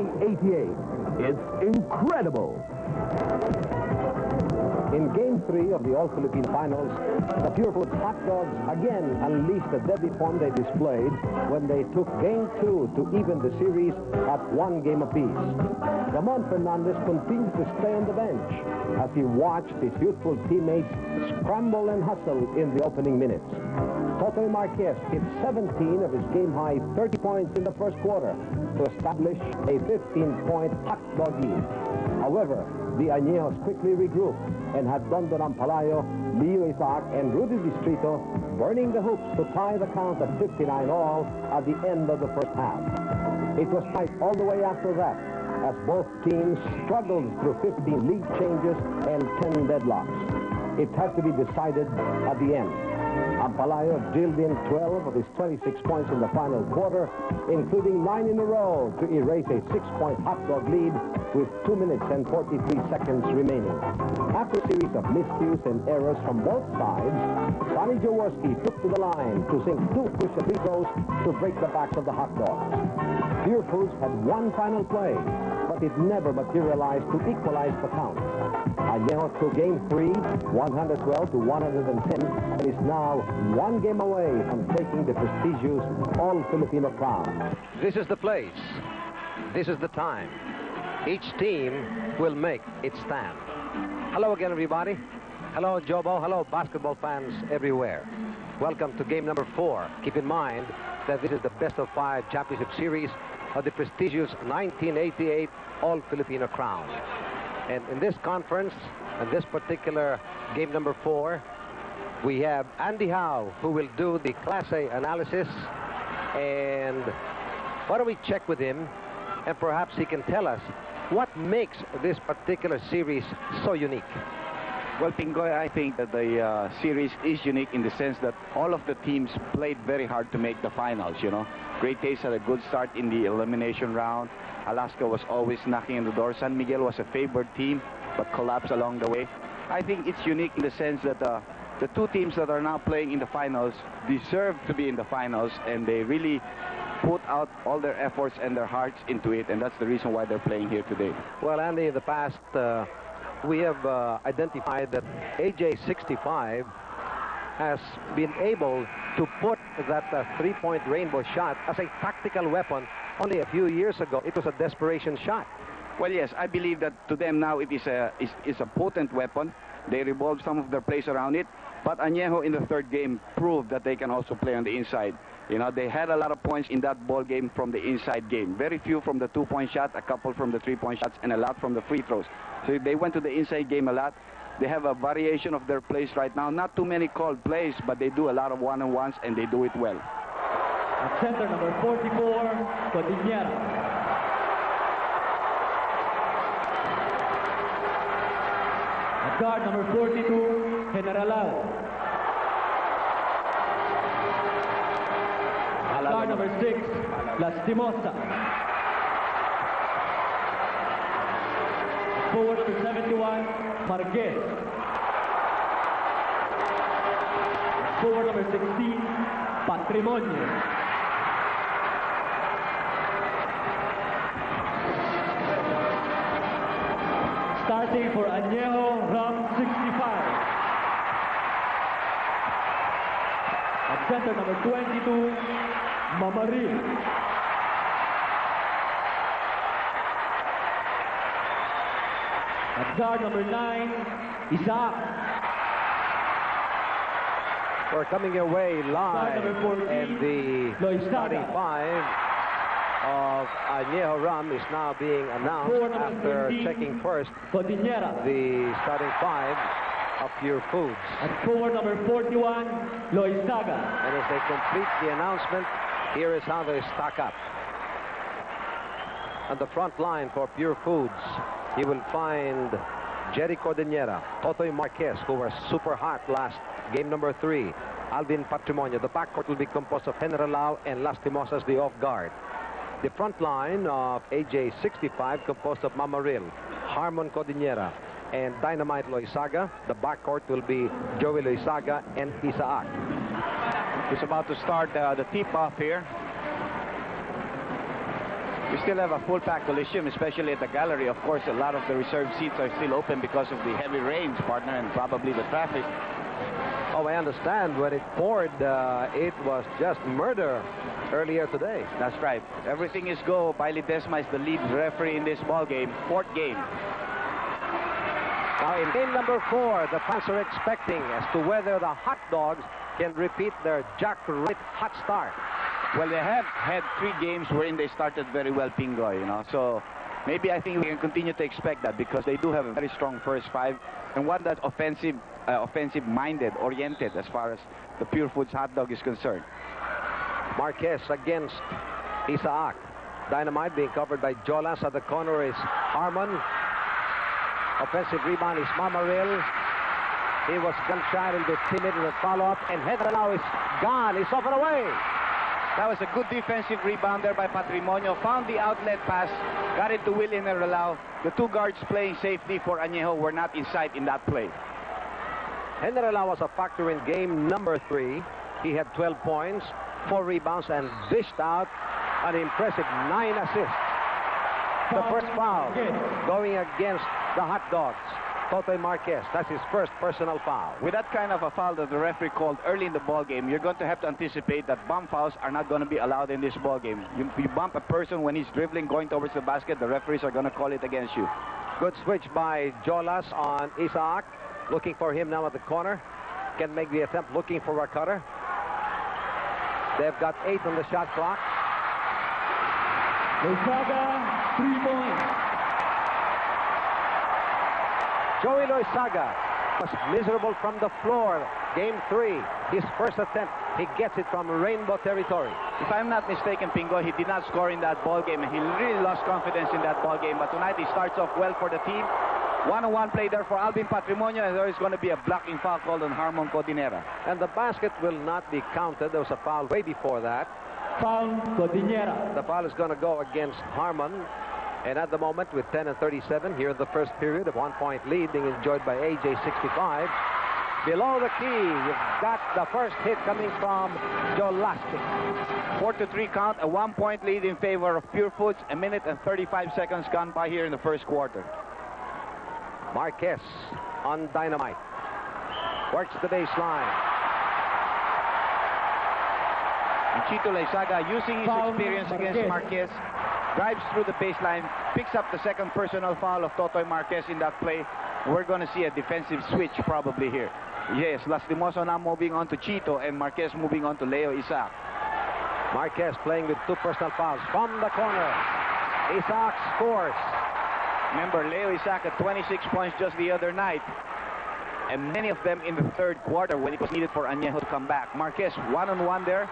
1988. It's incredible. In Game 3 of the All-Philippine Finals, the Purefoods hot dogs again unleashed the deadly form they displayed when they took Game 2 to even the series at 1 game apiece. Ramon Fernandez continued to stay on the bench as he watched his youthful teammates scramble and hustle in the opening minutes. Totoy Marquez hit 17 of his game-high 30 points in the first quarter to establish a 15-point hot dog lead. However, the Añejos quickly regrouped and had Dondon Ampalayo, Leo Isaac, and Rudy Distrito burning the hoops to tie the count at 59 all at the end of the first half. It was tight all the way after that, as both teams struggled through 15 lead changes and 10 deadlocks. It had to be decided at the end. Ampalayo drilled in 12 of his 26 points in the final quarter, including 9 in a row to erase a 6-point hot dog lead with 2 minutes and 43 seconds remaining. After a series of miscues and errors from both sides, Sonny Jaworski took to the line to sink 2 push-up free throws to break the backs of the hot dogs. Purefoods had one final play, but it never materialized to equalize the count. Anejo took Game 3, 112 to 110, and is now 1 game away from taking the prestigious All-Filipino crown. This is the place. This is the time. Each team will make its stand. Hello again, everybody. Hello, Jobo. Hello, basketball fans everywhere. Welcome to game number 4. Keep in mind that this is the best-of-5 championship series of the prestigious 1988 All-Filipino crown. And in this conference, in this particular game number 4, we have Andy Howe, who will do the Class A analysis. And why don't we check with him, and perhaps he can tell us what makes this particular series so unique. Well, Pingoy, I think that the series is unique in the sense that all of the teams played very hard to make the finals, you know. Great Taste had a good start in the elimination round. Alaska was always knocking on the door. San Miguel was a favored team, but collapsed along the way. I think it's unique in the sense that the two teams that are now playing in the finals deserve to be in the finals, and they really put out all their efforts and their hearts into it, and that's the reason why they're playing here today. Well, Andy, in the past, we have identified that AJ65 has been able to put that three-point rainbow shot as a tactical weapon. Only a few years ago, it was a desperation shot. Well, yes, I believe that to them now it is a potent weapon. They revolve some of their plays around it. But Anejo in the third game proved that they can also play on the inside. You know, they had a lot of points in that ball game from the inside game. Very few from the 2-point shot, a couple from the 3-point shots, and a lot from the free throws. So they went to the inside game a lot. They have a variation of their plays right now. Not too many called plays, but they do a lot of one-on-ones, and they do it well. At center, number 44, Cordillera. At guard, number 42, Generalao. At guard, number 6, Lastimosa. At forward, number 71, Marquez. At forward, number 16, Patrimonio. Starting for Anejo, Ram 65. At center, number 22, Mamaril. At guard, number 9, Isaac. We're coming your way live, and the starting 5 of Anejo Ram is now being announced after checking first the starting 5 of Purefoods. At forward, number 41, Loizaga. And as they complete the announcement, here is how they stack up. On the front line for Purefoods, you will find Jerry Cordillera, Totoy Marquez, who were super hot last game number 3. Alvin Patrimonio. The backcourt will be composed of Generalao and Lastimosa as the off guard. The front line of AJ65 composed of Mamaril, Harmon Cordillera, and Dynamite Loizaga. The backcourt will be Joey Loizaga and Isaac. It's about to start the tip-off here. We still have a full-packed Coliseum, especially at the gallery. Of course, a lot of the reserved seats are still open because of the heavy rains, partner, and probably the traffic. Oh, I understand. When it poured, it was just murder earlier today. That's right. Everything is go. Piley Desma is the lead referee in this ball game. Fourth game. Now, in game number 4, the fans are expecting as to whether the Hot Dogs can repeat their Jaclyn hot start. Well, they have had 3 games wherein they started very well, Pingoy, you know. So maybe I think we can continue to expect that because they do have a very strong first 5 and one that's offensive-minded, oriented as far as the Purefoods hot dog is concerned. Marquez against Isaac. Dynamite being covered by Jolas. At the corner is Harmon. Offensive rebound is Mamaril. He was gun-shy and timid in the follow-up, and Henry is gone. He's off and away. That was a good defensive rebound there by Patrimonio. Found the outlet pass, got it to Willie Nerelao. The 2 guards playing safety for Anejo were not in sight in that play. Nerelao was a factor in game number 3. He had 12 points, 4 rebounds, and dished out an impressive 9 assists. The first foul going against the Hot Dogs. Totoy Marquez, that's his first personal foul. With that kind of a foul that the referee called early in the ball game, you're going to have to anticipate that bump fouls are not going to be allowed in this ball game. You bump a person when he's dribbling, going towards the basket, the referees are going to call it against you. Good switch by Jolas on Isaac. Looking for him now at the corner. Can make the attempt, looking for a cutter. They've got 8 on the shot clock. Loizaga, 3 points. Joey Loizaga was miserable from the floor. Game 3, his first attempt, he gets it from rainbow territory. If I'm not mistaken, Pingo, he did not score in that ball game, and he really lost confidence in that ball game. But tonight he starts off well for the team. One-on-one play there for Alvin Patrimonio, and there is going to be a blocking foul called on Harmon Codinera. And the basket will not be counted. There was a foul way before that. Foul, Codinera. The foul is going to go against Harmon. And at the moment, with 10 and 37, here in the first period, a 1-point lead being enjoyed by AJ 65. Below the key, you've got the first hit coming from Jolastic. 4-3 count, a 1-point lead in favor of Purefoods. 1 minute and 35 seconds gone by here in the first quarter. Marquez on Dynamite. Works the baseline. And Chito Loizaga, using his experience against Marquez, drives through the baseline, picks up the second personal foul of Totoy Marquez in that play. We're going to see a defensive switch probably here. Yes, Lastimoso now moving on to Chito and Marquez moving on to Leo Isaac. Marquez playing with 2 personal fouls from the corner. Isaac scores. Remember, Leo Isaac had 26 points just the other night, and many of them in the third quarter when it was needed for Anejo to come back. Marquez one-on-one there.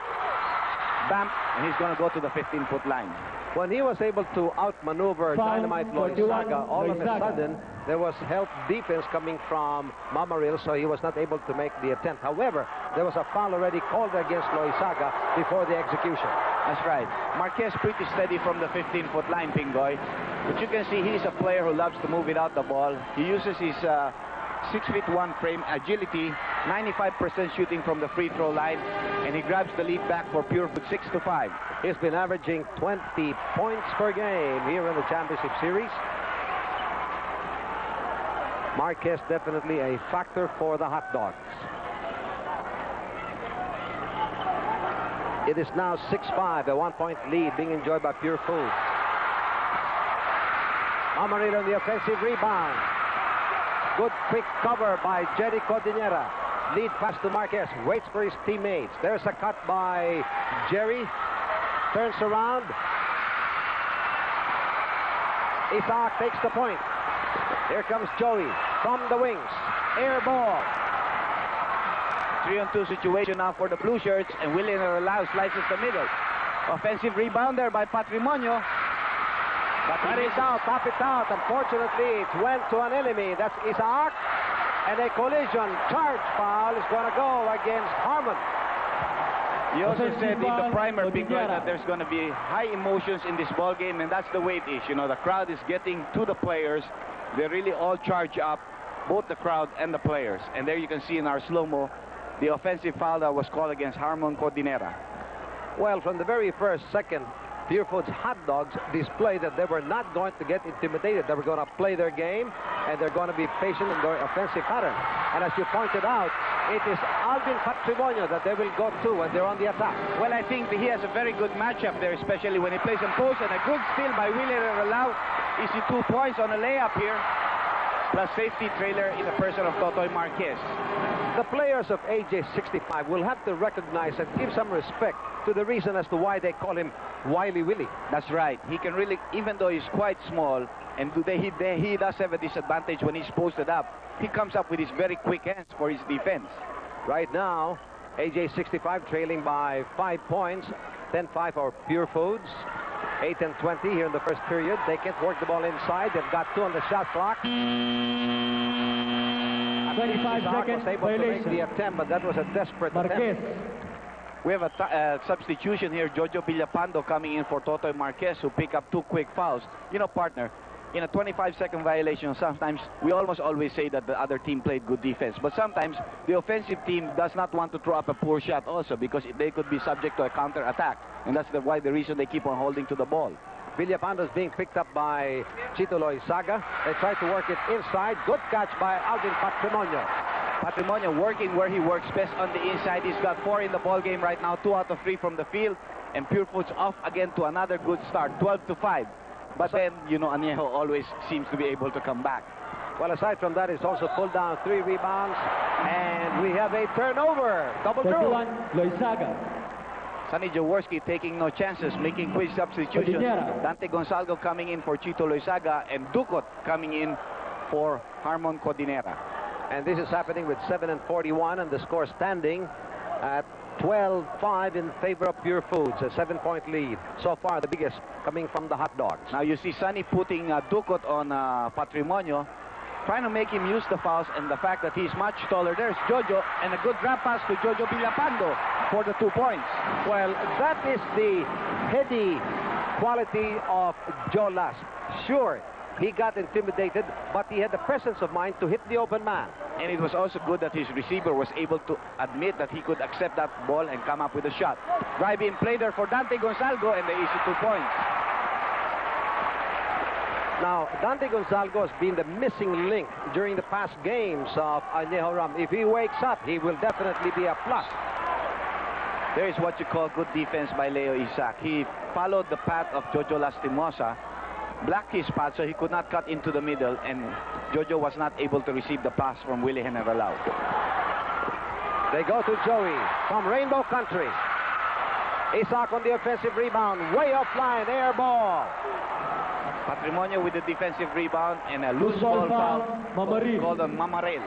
Bam, and he's going to go to the 15-foot line. When he was able to outmaneuver Dynamite Loizaga, all of a sudden there was help defense coming from Mamaril, so he was not able to make the attempt. However, there was a foul already called against Loizaga before the execution. That's right. Marquez pretty steady from the 15-foot line, Pingoy. But you can see he's a player who loves to move without the ball. He uses his 6'1" frame, agility, 95% shooting from the free throw line, and he grabs the lead back for Purefoods 6-5. He's been averaging 20 points per game here in the championship series. Marquez definitely a factor for the Hot Dogs. It is now 6-5, a 1-point lead being enjoyed by Purefoods. Amarillo on the offensive rebound. Good quick cover by Jerry Codinera. Lead pass to Marquez. Waits for his teammates. There's a cut by Jerry. Turns around. Isaac takes the point. Here comes Joey from the wings. Air ball. 3-on-2 situation now for the blue shirts, and Willie Nerelao slices the middle. Offensive rebound there by Patrimonio. But it is out, top it out. Unfortunately, it went to an enemy. That's Isaac. And a collision charge foul is going to go against Harmon. You also said in the primer, Big Roy, that there's going to be high emotions in this ball game, and that's the way it is. You know, the crowd is getting to the players. They really all charge up, both the crowd and the players. And there you can see in our slow-mo the offensive foul that was called against Harmon Codinera. Well, from the very first second, Purefoods hot dogs displayed that they were not going to get intimidated. They were going to play their game, and they're going to be patient in their offensive pattern. And as you pointed out, it is Alvin Patrimonio that they will go to when they're on the attack. Well, I think he has a very good matchup there, especially when he plays in post, and a good steal by Willie Relau. Easy 2 points on a layup here, plus safety trailer in the person of Totoy Marquez. The players of AJ65 will have to recognize and give some respect to the reason as to why they call him Wily Willie. That's right. He can really, even though he's quite small, and he does have a disadvantage when he's posted up, he comes up with his very quick hands for his defense. Right now, AJ65 trailing by 5 points, 10-5 for Purefoods. 8 and 20 here in the first period. They can't work the ball inside. They've got 2 on the shot clock. 25 seconds was able to make violation. the attempt, but that was a desperate Marquez. attempt. We have a substitution here, Jojo Villapando coming in for Totoy Marquez, who pick up 2 quick fouls. You know, partner, in a 25-second violation, sometimes we almost always say that the other team played good defense. But sometimes the offensive team does not want to throw up a poor shot also, because they could be subject to a counter-attack. And that's the reason they keep on holding to the ball. Villapando is being picked up by Chito Loizaga. They try to work it inside. Good catch by Alvin Patrimonio. Patrimonio working where he works best on the inside. He's got 4 in the ball game right now, 2 out of 3 from the field. And Purefoods off again to another good start, 12-5. But then, you know, Anejo always seems to be able to come back. Well, aside from that, he's also pulled down 3 rebounds. And we have a turnover. Double drew. 31, Loizaga. Sonny Jaworski taking no chances, making quick substitutions. Cordillera. Dante Gonzalgo coming in for Chito Loizaga, and Ducot coming in for Harmon Cordinera. And this is happening with 7 and 41, and the score standing at 12-5 in favor of Purefoods, a 7-point lead. So far, the biggest coming from the hot dogs. Now you see Sonny putting Ducot on Patrimonio, trying to make him use the fouls, and the fact that he's much taller. There's Jojo, and a good grab pass to Jojo Villapando for the 2 points. Well, that is the heady quality of Joe Last. Sure, he got intimidated, but he had the presence of mind to hit the open man. And it was also good that his receiver was able to admit that he could accept that ball and come up with a shot. Drive-in play there for Dante Gonzalgo, and the easy 2 points. Now, Dante Gonzalgo has been the missing link during the past games of Anejo Ram. If he wakes up, he will definitely be a plus. There is what you call good defense by Leo Isaac. He followed the path of Jojo Lastimosa, blocked his path so he could not cut into the middle, and Jojo was not able to receive the pass from Willie Generalao. They go to Joey from Rainbow Country. Isaac on the offensive rebound, way offline, air ball. Patrimonio with the defensive rebound, and a loose ball foul called on Mamarel.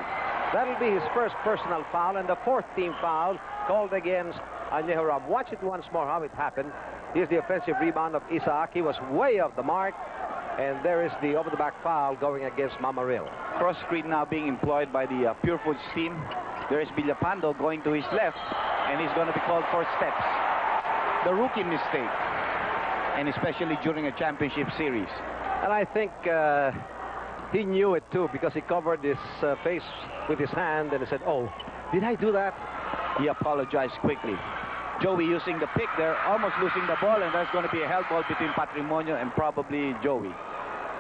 That'll be his first personal foul, and the 4th team foul called against Anejo Ram. Watch it once more how it happened. Here's the offensive rebound of Isaac. He was way off the mark, and there is the over-the-back foul going against Mamaril. Cross screen now being employed by the Purefoods team. There is Villapando going to his left, and he's going to be called for steps. The rookie mistake, and especially during a championship series. And I think he knew it too, because he covered his face with his hand and he said, "Oh, did I do that?" He apologized quickly. Joey using the pick there, almost losing the ball, and there's going to be a held ball between Patrimonio and probably Joey.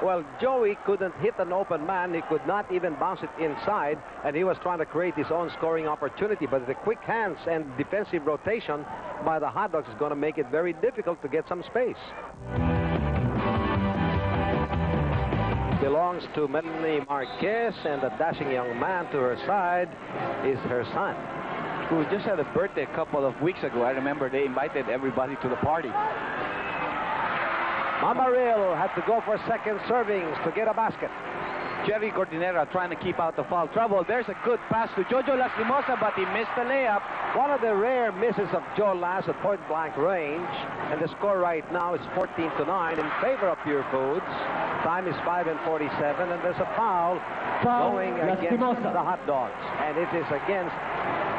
Well, Joey couldn't hit an open man. He could not even bounce it inside, and he was trying to create his own scoring opportunity. But the quick hands and defensive rotation by the Hot Dogs is going to make it very difficult to get some space. Belongs to Melanie Marquez, and the dashing young man to her side is her son, who just had a birthday a couple of weeks ago. I remember they invited everybody to the party. Mamaril had to go for second servings to get a basket. Jerry Cordinera trying to keep out the foul trouble. There's a good pass to Jojo Lastimosa, but he missed the layup. One of the rare misses of Joe Last at point-blank range. And the score right now is 14-9 in favor of Purefoods. Time is 5 and 47, and there's a foul going against the Hot Dogs. And it is against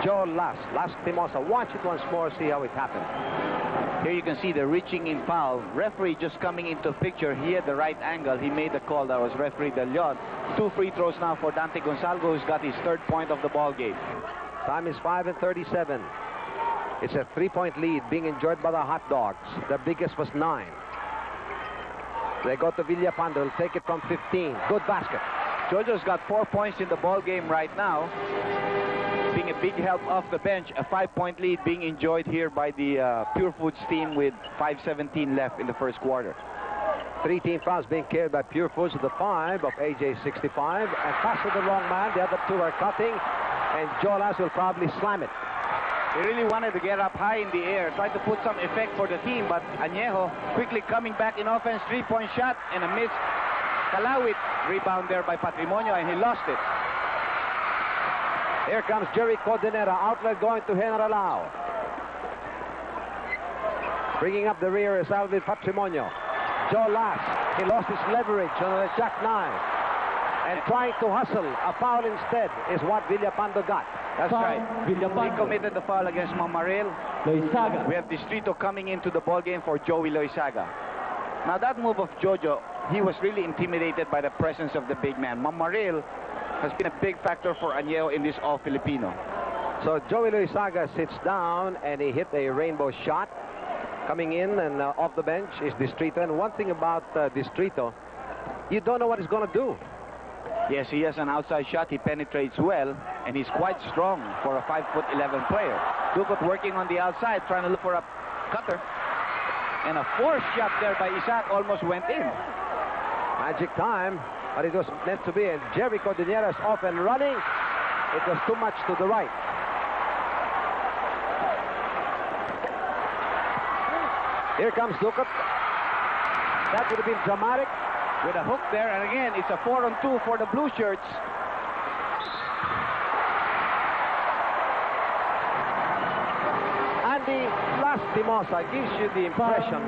Joe Lastimosa. Watch it once more, see how it happened. Here you can see the reaching in foul. Referee just coming into the picture. He had the right angle. He made the call. That was referee De Leon. 2 free throws now for Dante Gonzalgo, who's got his 3rd point of the ball game. Time is 5 and 37. It's a 3-point lead being enjoyed by the Hot Dogs. The biggest was 9. They go to Villapando. Will take it from 15. Good basket. Jojo's got 4 points in the ball game right now, being a big help off the bench. A 5-point lead being enjoyed here by the Purefoods team with 5:17 left in the first quarter. 3 team fouls being carried by Purefoods to the 5 of AJ 65. And pass to the wrong man. The other 2 are cutting. And Jolas will probably slam it. He really wanted to get up high in the air, try to put some effect for the team, but Anejo quickly coming back in offense, 3-point shot and a miss. Kalawit rebound there by Patrimonio, and he lost it. Here comes Jerry Codenera, outlet going to Generalao. Bringing up the rear is Alvin Patrimonio. Joe Lass, he lost his leverage on the jackknife. And trying to hustle, a foul instead is what Villapando got. That's right. He committed the foul against Mamaril. Loizaga. We have Distrito coming into the ball game for Joey Loizaga. Now that move of Jojo, he was really intimidated by the presence of the big man. Mamaril has been a big factor for Anejo in this All-Filipino. So Joey Loizaga sits down and he hit a rainbow shot. Coming in and off the bench is Distrito. And one thing about Distrito, you don't know what he's going to do. Yes, he has an outside shot. He penetrates well, and he's quite strong for a 5'11" player. Ducot working on the outside, trying to look for a cutter. And a forced shot there by Isaac almost went in. Magic time, but it was meant to be. And Jerry Cordillera is off and running. It was too much to the right. Here comes Ducot. That would have been dramatic. With a hook there, and again, it's a 4-on-2 for the blue shirts. Andy Lastimosa gives you the impression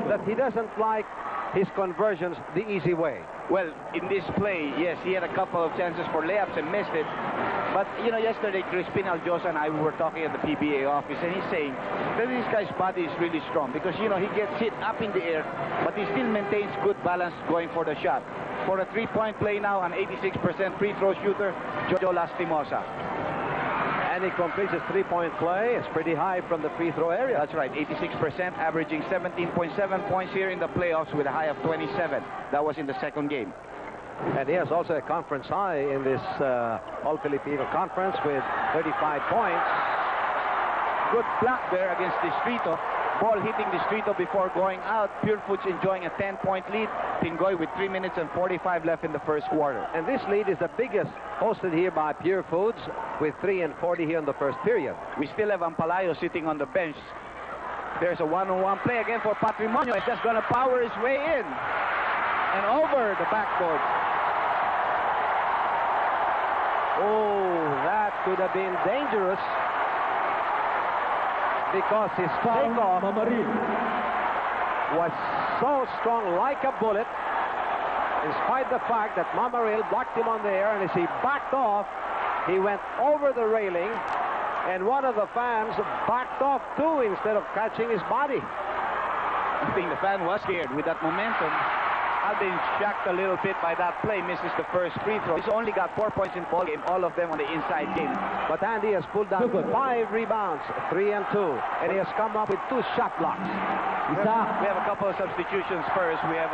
that he doesn't like his conversions the easy way. Well, in this play, yes, he had a couple of chances for layups and missed it. But, you know, yesterday, Crispin Aljosa and I were talking at the PBA office, and he's saying that this guy's body is really strong because, you know, he gets hit up in the air, but he still maintains good balance going for the shot. For a 3-point play now, an 86% free throw shooter, Jojo Lastimosa. And he completes his 3-point play. It's pretty high from the free throw area. That's right, 86%, averaging 17.7 points here in the playoffs with a high of 27. That was in the second game. And he has also a conference high in this All-Filipino conference with 35 points. Good block there against Distrito. Ball hitting Distrito before going out. Purefoods enjoying a 10-point lead. Pingoy with 3 minutes and 45 left in the first quarter. And this lead is the biggest hosted here by Purefoods with 3 and 40 here in the first period. We still have Ampalayo sitting on the bench. There's a one-on-one play again for Patrimonio. It's just going to power his way in and over the backboard. Oh, that could have been dangerous because his takeoff was so strong like a bullet, in spite of the fact that Mamaril blocked him on the air, and as he backed off, he went over the railing, and one of the fans backed off too instead of catching his body. I think the fan was scared with that momentum. Alvin shocked a little bit by that play, misses the first free throw. He's only got 4 points in the ball game, all of them on the inside game. But Andy has pulled down 5 rebounds, 3 and 2, and he has come up with 2 shot blocks. We have a couple of substitutions first. We have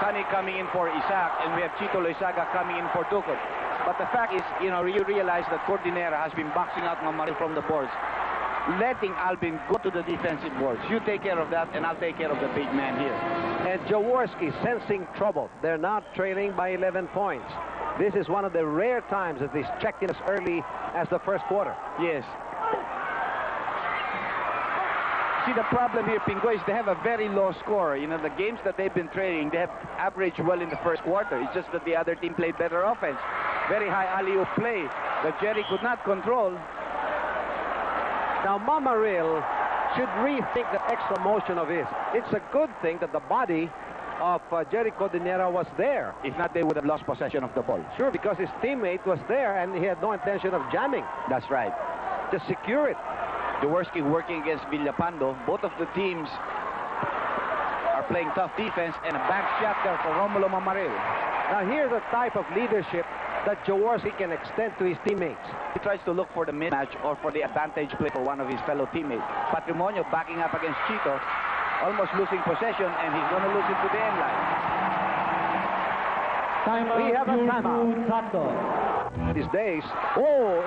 Sunny coming in for Isaac, and we have Chito Loizaga coming in for Ducot. But the fact is, you know, you realize that Cordinera has been boxing out Mamaril from the boards, letting Alvin go to the defensive boards. You take care of that, and I'll take care of the big man here. And Jaworski sensing trouble. They're not trailing by 11 points. This is one of the rare times that he's checked in as early as the first quarter. Yes. See, the problem here, Pingoy, is they have a very low score. You know, the games that they've been trailing, they have averaged well in the first quarter. It's just that the other team played better offense. Very high alley-oop play that Jerry could not control. Now, Mamaril should rethink the extra motion of his. It's a good thing that the body of Jerry Cordinera was there. If not, they would have lost possession of the ball. Sure, because his teammate was there and he had no intention of jamming. That's right. Just secure it. Jaworski working against Villapando. Both of the teams are playing tough defense, and a back shot there for Romulo Mamaril. Now, here's the type of leadership that Jaworski can extend to his teammates. He tries to look for the mismatch or for the advantage play for one of his fellow teammates. Patrimonio backing up against Chito, almost losing possession, and he's going to lose it to the end line. Timeout. We have a Purefoods hot dog. These days,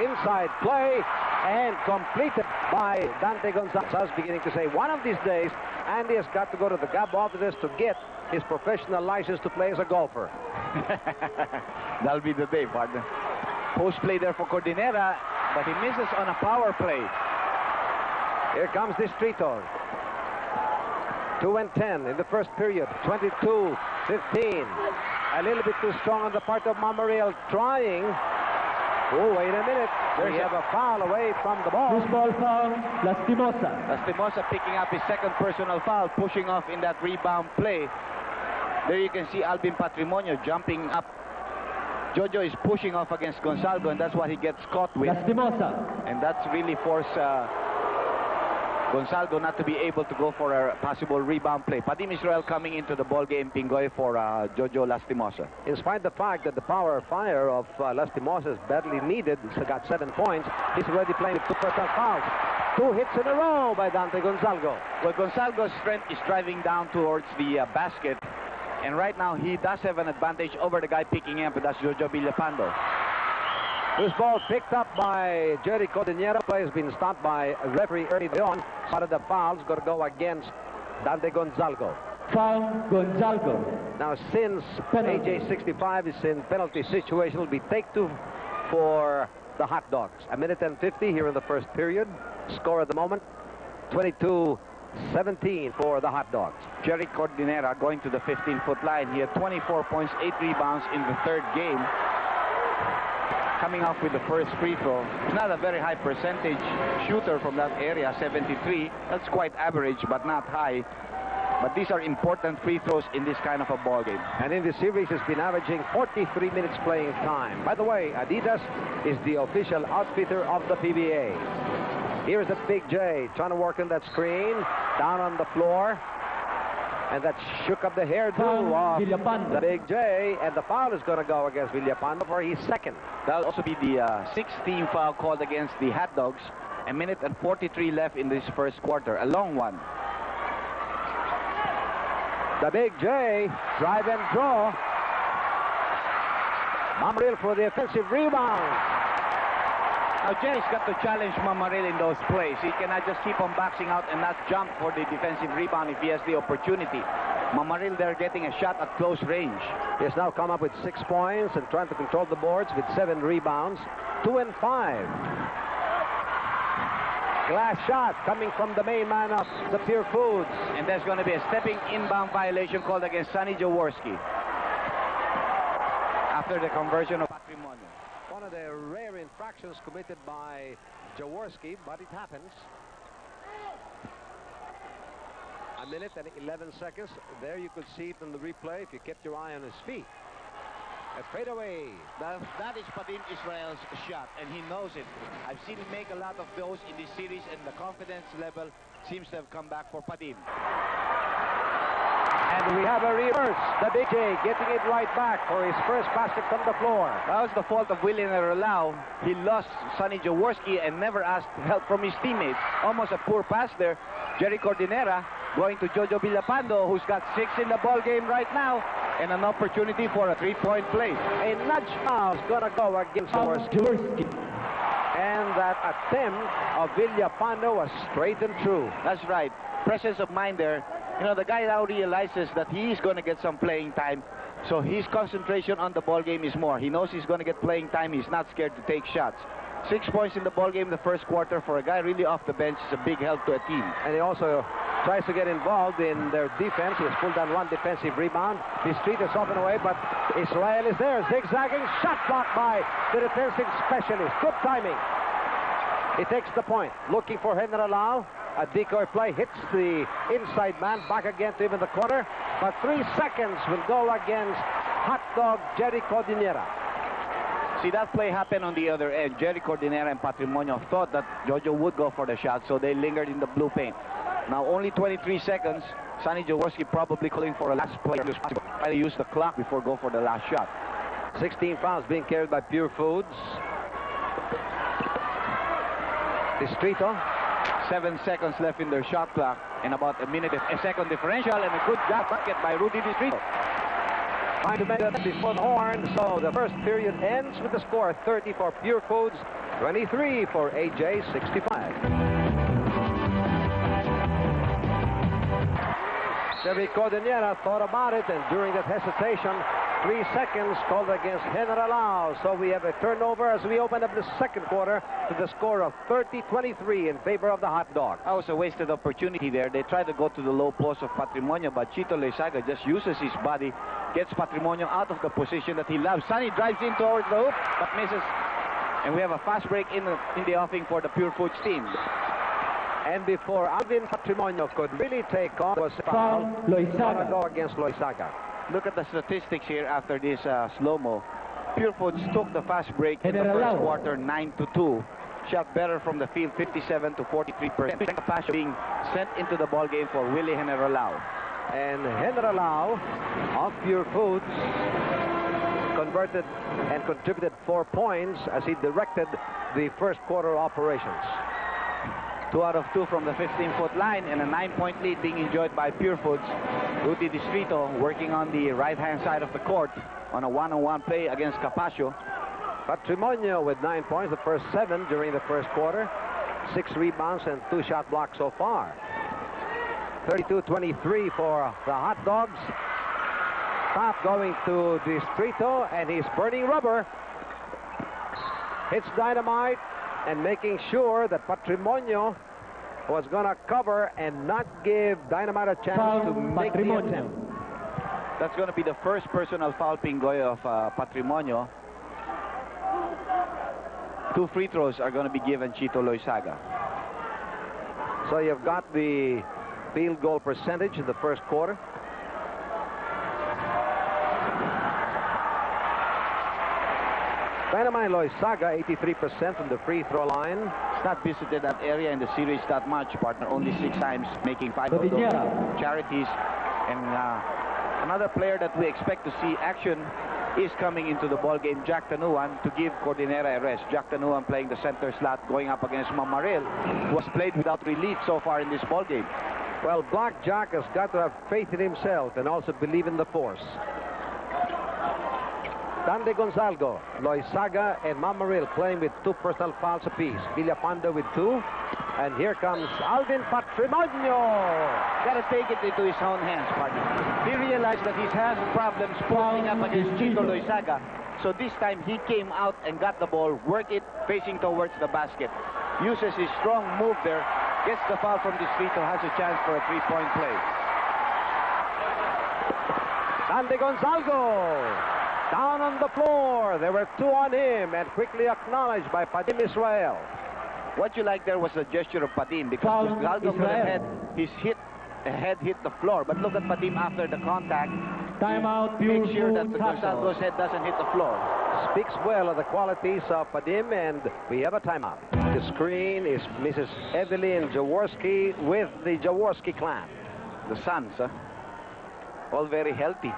inside play and completed by Dante Gonzalez, beginning to say one of these days Andy has got to go to the GAB offices to get his professional license to play as a golfer. That'll be the day, partner. Post play there for Cordinera, but he misses on a power play. Here comes Distrito. 2 and 10 in the first period. 22-15. A little bit too strong on the part of Mamaril, trying. Oh, wait a minute. We have a foul away from the ball. Loose ball foul, Lastimosa. Lastimosa picking up his second personal foul, pushing off in that rebound play. There you can see Alvin Patrimonio jumping up. Jojo is pushing off against Gonzalo, and that's what he gets caught with. Lastimosa. And that's really forced Gonzalo not to be able to go for a possible rebound play. Padim Israel coming into the ball game, Pingoy, for Jojo Lastimosa. In spite of the fact that the power fire of Lastimosa is badly needed, he's got 7 points. He's already playing with 2 personal fouls. 2 hits in a row by Dante Gonzalo. Well, Gonzalo's strength is driving down towards the basket. And right now, he does have an advantage over the guy picking him, but that's Jojo Villapando. This ball picked up by Jerry Cordinera. Play has been stopped by a referee early on. Part of the fouls going to go against Dante Gonzalo. Foul, Gonzalo. Now, since AJ 65 is in penalty situation, it'll be take 2 for the Hot Dogs. 1:50 here in the first period. Score at the moment, 22-17 for the Hot Dogs. Jerry Cordinera going to the 15-foot line. He had 24 points, 8 rebounds in the third game. Coming off with the first free throw. He's not a very high percentage shooter from that area, 73. That's quite average, but not high. But these are important free throws in this kind of a ball game. And in this series, he's been averaging 43 minutes playing time. By the way, Adidas is the official outfitter of the PBA. Here's the Big J trying to work on that screen, down on the floor. And that shook up the hairdo of the Big J, and the foul is going to go against Villapando for his second. That'll also be the 16th foul called against the Hot Dogs. 1:43 left in this first quarter, a long one. The Big J, drive and draw. Mamaril for the offensive rebound. Now, Jay's got to challenge Mamaril in those plays. He cannot just keep on boxing out and not jump for the defensive rebound if he has the opportunity. Mamaril there getting a shot at close range. He has now come up with 6 points and trying to control the boards with 7 rebounds. 2 and 5. Glass shot coming from the main man of the Purefoods. And there's going to be a stepping inbound violation called against Sonny Jaworski after the conversion of Patrimonio. One of the rare infractions committed by Jaworski, but it happens. 1:11. There you could see it in the replay if you kept your eye on his feet. A fadeaway. That is Padim Israel's shot, and he knows it. I've seen him make a lot of those in this series, and the confidence level seems to have come back for Padim. And we have a reverse. The Big J getting it right back for his first basket from the floor. That was the fault of William Aralao. He lost Sonny Jaworski and never asked help from his teammates. Almost a poor pass there. Jerry Cordinera going to Jojo Villapando, who's got 6 in the ball game right now, and an opportunity for a 3-point play. A nudge foul is going to go against Jaworski. And that attempt of Villapando was straight and true. That's right. Presence of mind there. You know, the guy now realizes that he is going to get some playing time, so his concentration on the ball game is more. He knows he's going to get playing time. He's not scared to take shots. 6 points in the ball game in the first quarter for a guy really off the bench is a big help to a team. And he also tries to get involved in their defense. He has pulled down 1 defensive rebound. His street is open away, but Israel is there, zigzagging. Shot blocked by the defensive specialist. Good timing. He takes the point, looking for Henry Lau. A decoy play hits the inside man, back again to him in the corner. But 3 seconds will go against Hot Dog Jerry Cordinera. See, that play happened on the other end. Jerry Cordinera and Patrimonio thought that Jojo would go for the shot, so they lingered in the blue paint. Now, only 23 seconds. Sonny Jaworski probably calling for a last play. Try to use the clock before go for the last shot. 16 fouls being carried by Purefoods. Distrito. 7 seconds left in their shot clock and about a minute, a second differential, and a good job bucket by Rudy Distrito. Trying to make that before the horn, so the first period ends with the score 30 for Purefoods, 23 for AJ 65. Chevy Cordillera thought about it, and during that hesitation, 3 seconds called against General Lau. So we have a turnover as we open up the second quarter to the score of 30-23 in favor of the Hot Dog. That was a wasted opportunity there. They tried to go to the low post of Patrimonio, but Chito Loizaga just uses his body, gets Patrimonio out of the position that he loves. Sonny drives in towards the hoop, but misses. And we have a fast break in the offing for the Purefoods team. And before Alvin Patrimonio could really take off, was Foul, Loizaga. go against Loizaga. Look at the statistics here after this slow-mo. Purefoods took the fast break in the General first Lau. quarter 9-2. Shot better from the field 57 to 43%. The pass being sent into the ball game for Willie General Lau. And General Lau of Purefoods converted and contributed 4 points as he directed the first quarter operations. 2 out of 2 from the 15-foot line, and a 9-point lead being enjoyed by Purefoods. Rudy Distrito working on the right-hand side of the court on a one-on-one play against Capaccio. Patrimonio with 9 points, the first 7 during the first quarter. 6 rebounds and 2 shot blocks so far. 32-23 for the Hot Dogs. Top going to Distrito, and he's burning rubber. Hits dynamite and making sure that Patrimonio was going to cover and not give Dynamite a chance Foul, to make the Patrimonio. attempt. That's going to be the first personal foul, Pingoy, of Patrimonio. 2 free throws are going to be given Chito Loizaga. So you've got the field goal percentage in the first quarter. Dynamite Loizaga, 83% from the free throw line. He's not visited that area in the series that much, partner. Only 6 times, making 5 of those Cordillera. charities. And another player that we expect to see action is coming into the ball game, Jack Tanuan, to give Cordillera a rest. Jack Tanuan playing the center slot, going up against Mamaril, who has played without relief so far in this ball game. Well, Black Jack has got to have faith in himself and also believe in the force. Dande Gonzalgo, Loizaga, and Mamaril playing with 2 personal fouls apiece. Villapando with 2. And here comes Alvin Patrimonio. Got to take it into his own hands, partner. He realized that he has problems posting up against Chito Loizaga. So this time he came out and got the ball, worked it facing towards the basket. Uses his strong move there, gets the foul from Distrito, has a chance for a 3-point play. Dande Gonzalgo down on the floor. There were 2 on him, and quickly acknowledged by Padim Israel. What you like there was a gesture of Padim, because Foul, Gonzalgo could have Israel. had his head hit the floor. But look at Padim after the contact. Timeout, Make sure that Purefoods Gonzalgo's head doesn't hit the floor. Speaks well of the qualities of Padim, and we have a timeout. The screen is Mrs. Evelyn Jaworski with the Jaworski clan. The sons, huh? All very healthy.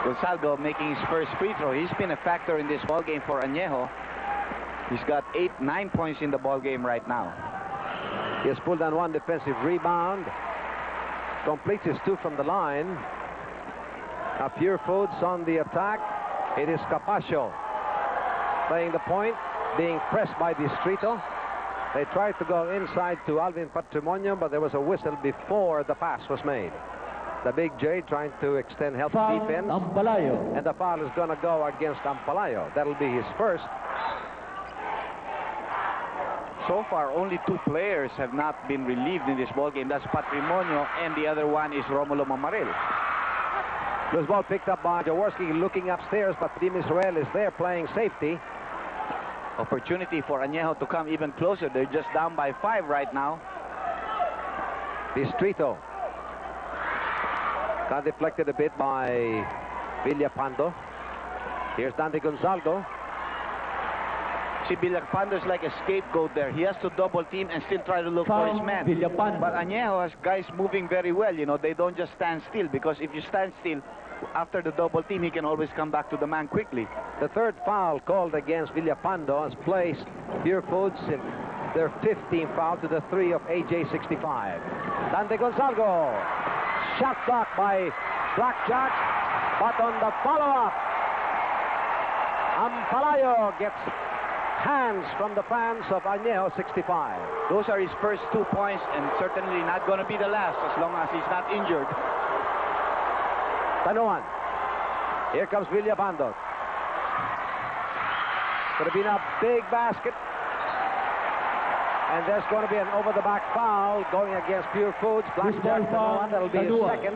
Gonzalgo making his first free throw. He's been a factor in this ball game for Anejo. He's got 9 points in the ball game right now. He has pulled down 1 defensive rebound. Completes his 2 from the line. Now Purefoods on the attack. It is Capaccio playing the point, being pressed by Distrito. They tried to go inside to Alvin Patrimonio, but there was a whistle before the pass was made. The Big J trying to extend help Foul, defense. Ampalayo. And the foul is going to go against Ampalayo. That'll be his first. So far, only 2 players have not been relieved in this ball game. That's Patrimonio, and the other one is Romulo Mamaril. This ball picked up by Jaworski looking upstairs, but Team Israel is there playing safety. Opportunity for Anejo to come even closer. They're just down by 5 right now. Distrito. Got deflected a bit by Villapando. Here's Dante Gonzalgo. See, Villapando's like a scapegoat there. He has to double team and still try to look for Foul, his man. Villapando. But Anejo has guys moving very well. You know, they don't just stand still, because if you stand still, after the double team, he can always come back to the man quickly. The third foul called against Villapando has placed Purefoods in their 15th foul to the 3 of AJ65. Dante Gonzalgo, shot blocked by Blackjack, but on the follow-up, Ampalayo gets hands from the fans of Anejo 65. Those are his first 2 points, and certainly not going to be the last as long as he's not injured. Tanuan. Here comes Villapando. Could have been a big basket. And there's going to be an over-the-back foul going against Purefoods. Blackjack Tanuan, that'll be his second.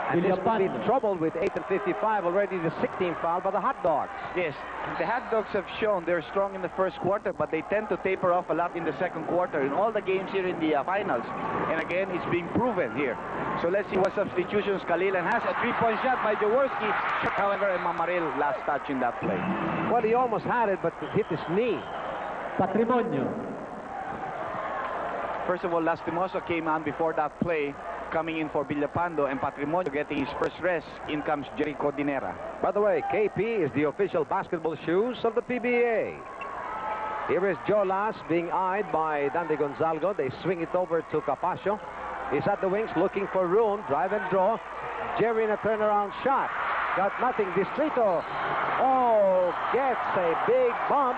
And this will be in trouble with 8:55, already the 16th foul by the Hot Dogs. Yes, the Hot Dogs have shown they're strong in the first quarter, but they tend to taper off a lot in the second quarter in all the games here in the finals. And again, it's being proven here. So let's see what substitutions Kalilan has. A three-point shot by Jaworski. However, Mamaril last touch in that play. Well, he almost had it, but it hit his knee. Patrimonio. First of all, Lastimoso came on before that play, coming in for Villapando, and Patrimonio getting his first rest. In comes Jericho Dinera. By the way, KP is the official basketball shoes of the PBA. Here is Jolas being eyed by Dante Gonzalgo. They swing it over to Capascio. He's at the wings looking for room. Drive and draw. Jerry in a turnaround shot. Got nothing. Distrito. Oh, gets a big bump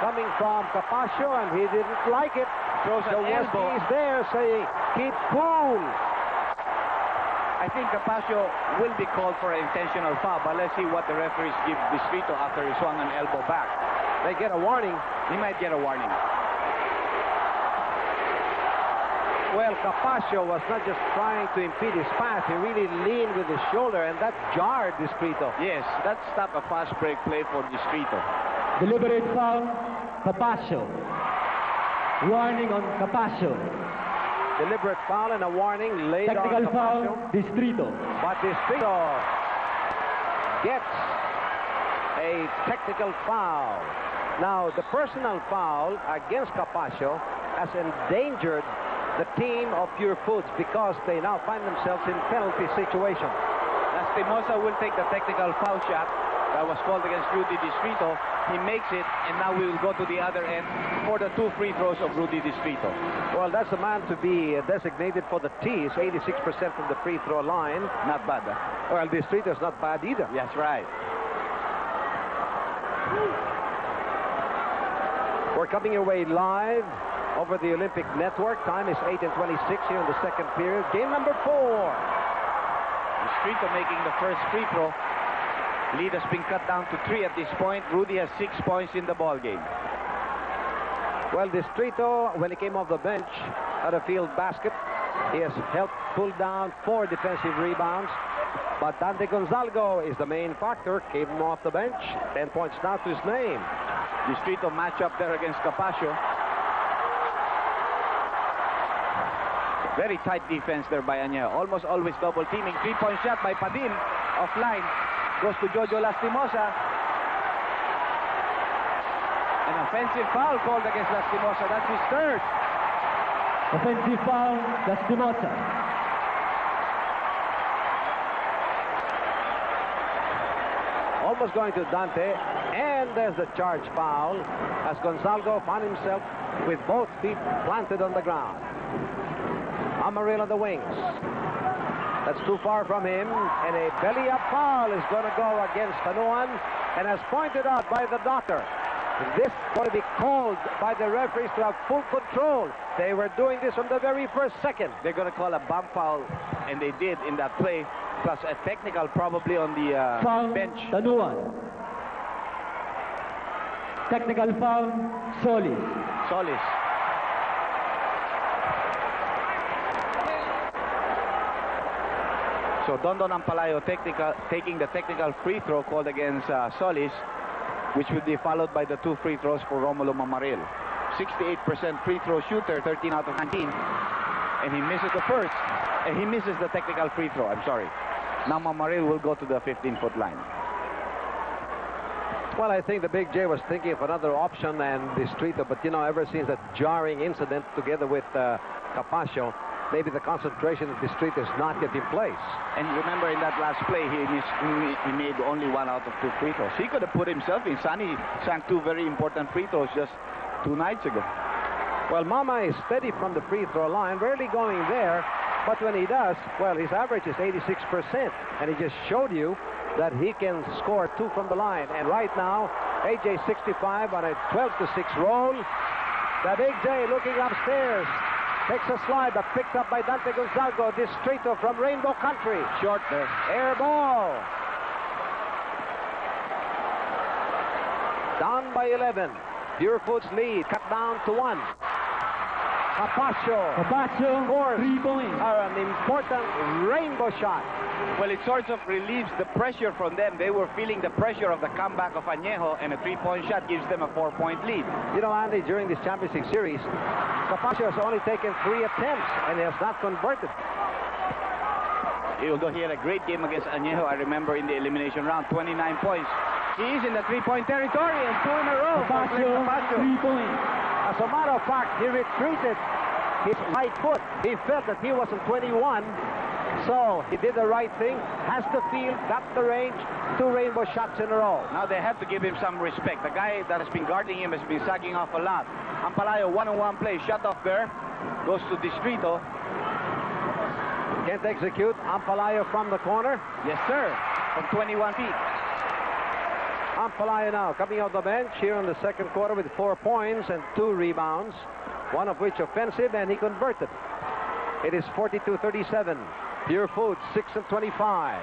coming from Capascio, and he didn't like it. Throws an elbow. He's there saying, keep cool. I think Capascio will be called for an intentional foul, but let's see what the referees give Distrito after he swung an elbow back. They get a warning. He might get a warning. Well, Capascio was not just trying to impede his pass. He really leaned with his shoulder, and that jarred Distrito. Yes, that stopped a fast break play for Distrito. Deliberate foul, Capascio. Warning on Capascio. Deliberate foul and a warning laid Technical on foul, Capascio. Distrito. But Distrito gets a technical foul. Now, the personal foul against Capascio has endangered the team of Purefoods because they now find themselves in penalty situation. Lastimosa will take the technical foul shot that was called against Rudy Distrito. He makes it, and now we will go to the other end for the 2 free throws of Rudy Distrito. Well, that's the man to be designated for the tees. 86% from the free throw line. Not bad. Well, Distrito's not bad either. That's right. We're coming your way live over the Olympic Network. Time is 8:26 here in the second period. Game number 4. Distrito making the first free throw. Lead has been cut down to 3 at this point. Rudy has 6 points in the ball game. Well, Distrito, when he came off the bench, had a field basket. He has helped pull down 4 defensive rebounds. But Dante Gonzalgo is the main factor. Came off the bench. 10 points now to his name. Distrito match up there against Capascio. Very tight defense there by Anya. Almost always double teaming. 3-point shot by Padin. Offline. Goes to Jojo Lastimosa. An offensive foul called against Lastimosa. That's his third. Offensive foul, Lastimosa. Almost going to Dante. And there's the charge foul as Gonzalgo found himself with both feet planted on the ground. Amarillo on the wings. That's too far from him, and a belly-up foul is going to go against Tanuan, and as pointed out by the doctor, this is going to be called by the referees to have full control. They were doing this from the very first second. They're going to call a bump foul, and they did in that play, plus a technical probably on the Foul, bench. Tanuan. Technical foul, Solis. So Dondon Ampalayo taking the technical free throw called against Solis, which would be followed by the 2 free throws for Romulo Mamaril. 68% free throw shooter, 13 out of 19. And he misses the first. And he misses the technical free throw, I'm sorry. Now Mamaril will go to the 15-foot line. Well, I think the Big J was thinking of another option and Distrito, but, you know, ever since that jarring incident together with Capascio, maybe the concentration of Distrito is not yet in place. And remember, in that last play, he made only 1 out of 2 free throws. He could have put himself in. Sonny sank 2 very important free throws just 2 nights ago. Well, Mama is steady from the free throw line, rarely going there, but when he does, well, his average is 86%, and he just showed you that he can score 2 from the line. And right now, AJ 65 on a 12-6 roll. The Big J looking upstairs. Takes a slide, but picked up by Dante Gonzago. Distrito from Rainbow Country. Short there. Air ball. Down by 11. Purefoods lead. Cut down to 1. Capascio scores 3 points. an important rainbow shot. Well, it sort of relieves the pressure from them. They were feeling the pressure of the comeback of Anejo, and a 3-point shot gives them a 4-point lead. You know, Andy, during this championship series, Capascio has only taken 3 attempts, and he has not converted. Although he had a great game against Anejo, I remember in the elimination round, 29 points. He is in the 3-point territory, and 2 in a row. Capascio, 3 points. As a matter of fact, he retreated his right foot. He felt that he was in 21. So he did the right thing, has the field, got the range, 2 rainbow shots in a row. Now they have to give him some respect. The guy that has been guarding him has been sagging off a lot. Ampalayo, 1-on-1 play, shut off there, goes to Distrito. Can't execute. Ampalayo from the corner. Yes, sir, from 21 feet. Ampalayo now coming off the bench here in the second quarter with 4 points and 2 rebounds, one of which offensive, and he converted. It is 42-37. Purefoods 6-25.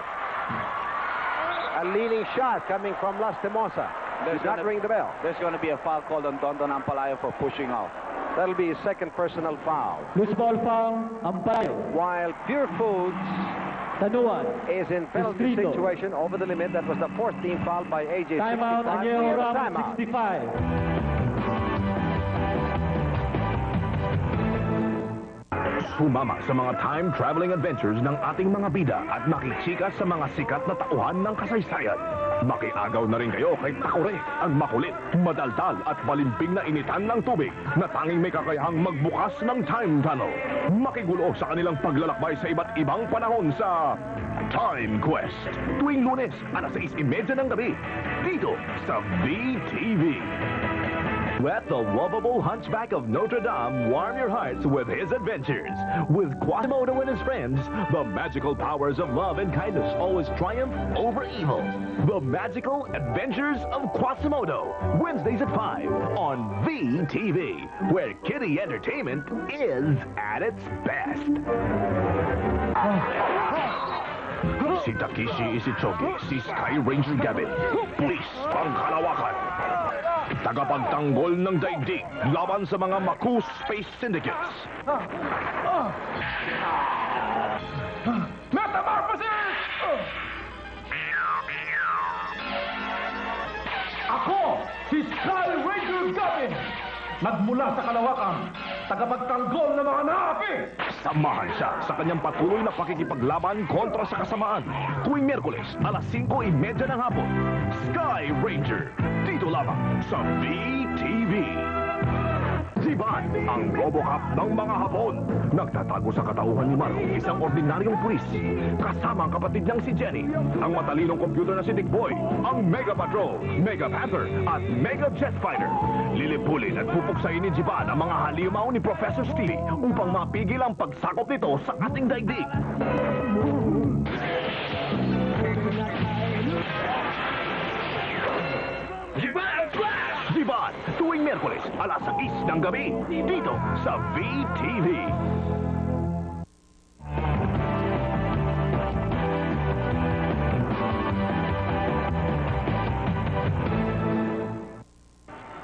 A leading shot coming from Lastimosa. Does not ring the bell. There's going to be a foul called on Dondon Ampalayo for pushing off. That'll be his second personal foul. Loose ball foul, Ampalayo. While Purefoods Tanuan is in penalty Distrito. situation over the limit. That was the 4th team foul by AJ. Timeout, 65. Anejo Ram, Timeout. 65. Sumama sa mga time-traveling adventures ng ating mga bida at makichika sa mga sikat na tauhan ng kasaysayan. Makiagaw na rin kayo kay Takore, ang makulit, madaldal at balimbing na initan ng tubig na tanging may kakayahang magbukas ng time tunnel. Makigulo sa kanilang paglalakbay sa iba't ibang panahon sa Time Quest. Tuwing Lunes, alas 6:30 ng gabi, dito sa VTV. Let the lovable hunchback of Notre Dame warm your hearts with his adventures. With Quasimodo and his friends, the magical powers of love and kindness always triumph over evil. The Magical Adventures of Quasimodo, Wednesdays at 5 on VTV, where kiddie entertainment is at its best. Si Takeshi Isichogi, si Sky Ranger Gavin, pulis pang kalawakan. Tagapagtanggol ng daigdig laban sa mga Maku Space Syndicates. Metamorphosis! Ako, si Sky Ranger Gavin, nagmula sa kalawakan, tagapagtanggol ng mga naapi. Samahan siya sa kanyang patuloy na pakikipaglaban kontra sa kasamaan. Tuwing Miyerkules, alas 5:30 ng hapon. Sky Ranger, dito lamang sa VTV. Ziban, ang Robocop ng mga Hapon. Nagtatago sa katauhan ni Maro, isang ordinaryong pulis. Kasama ang kapatid niyang si Jenny, ang matalinong computer na si Dick Boy, ang Mega Patrol, Mega Panther, at Mega Jet Fighter. Lilipulin at pupuksain ni Ziban ang mga halimaw ni Professor Stevie upang mapigil ang pagsakop nito sa ating daigdig. Ziban, tuwing Miyerkules, alas 6 ng gabi, dito sa VTV.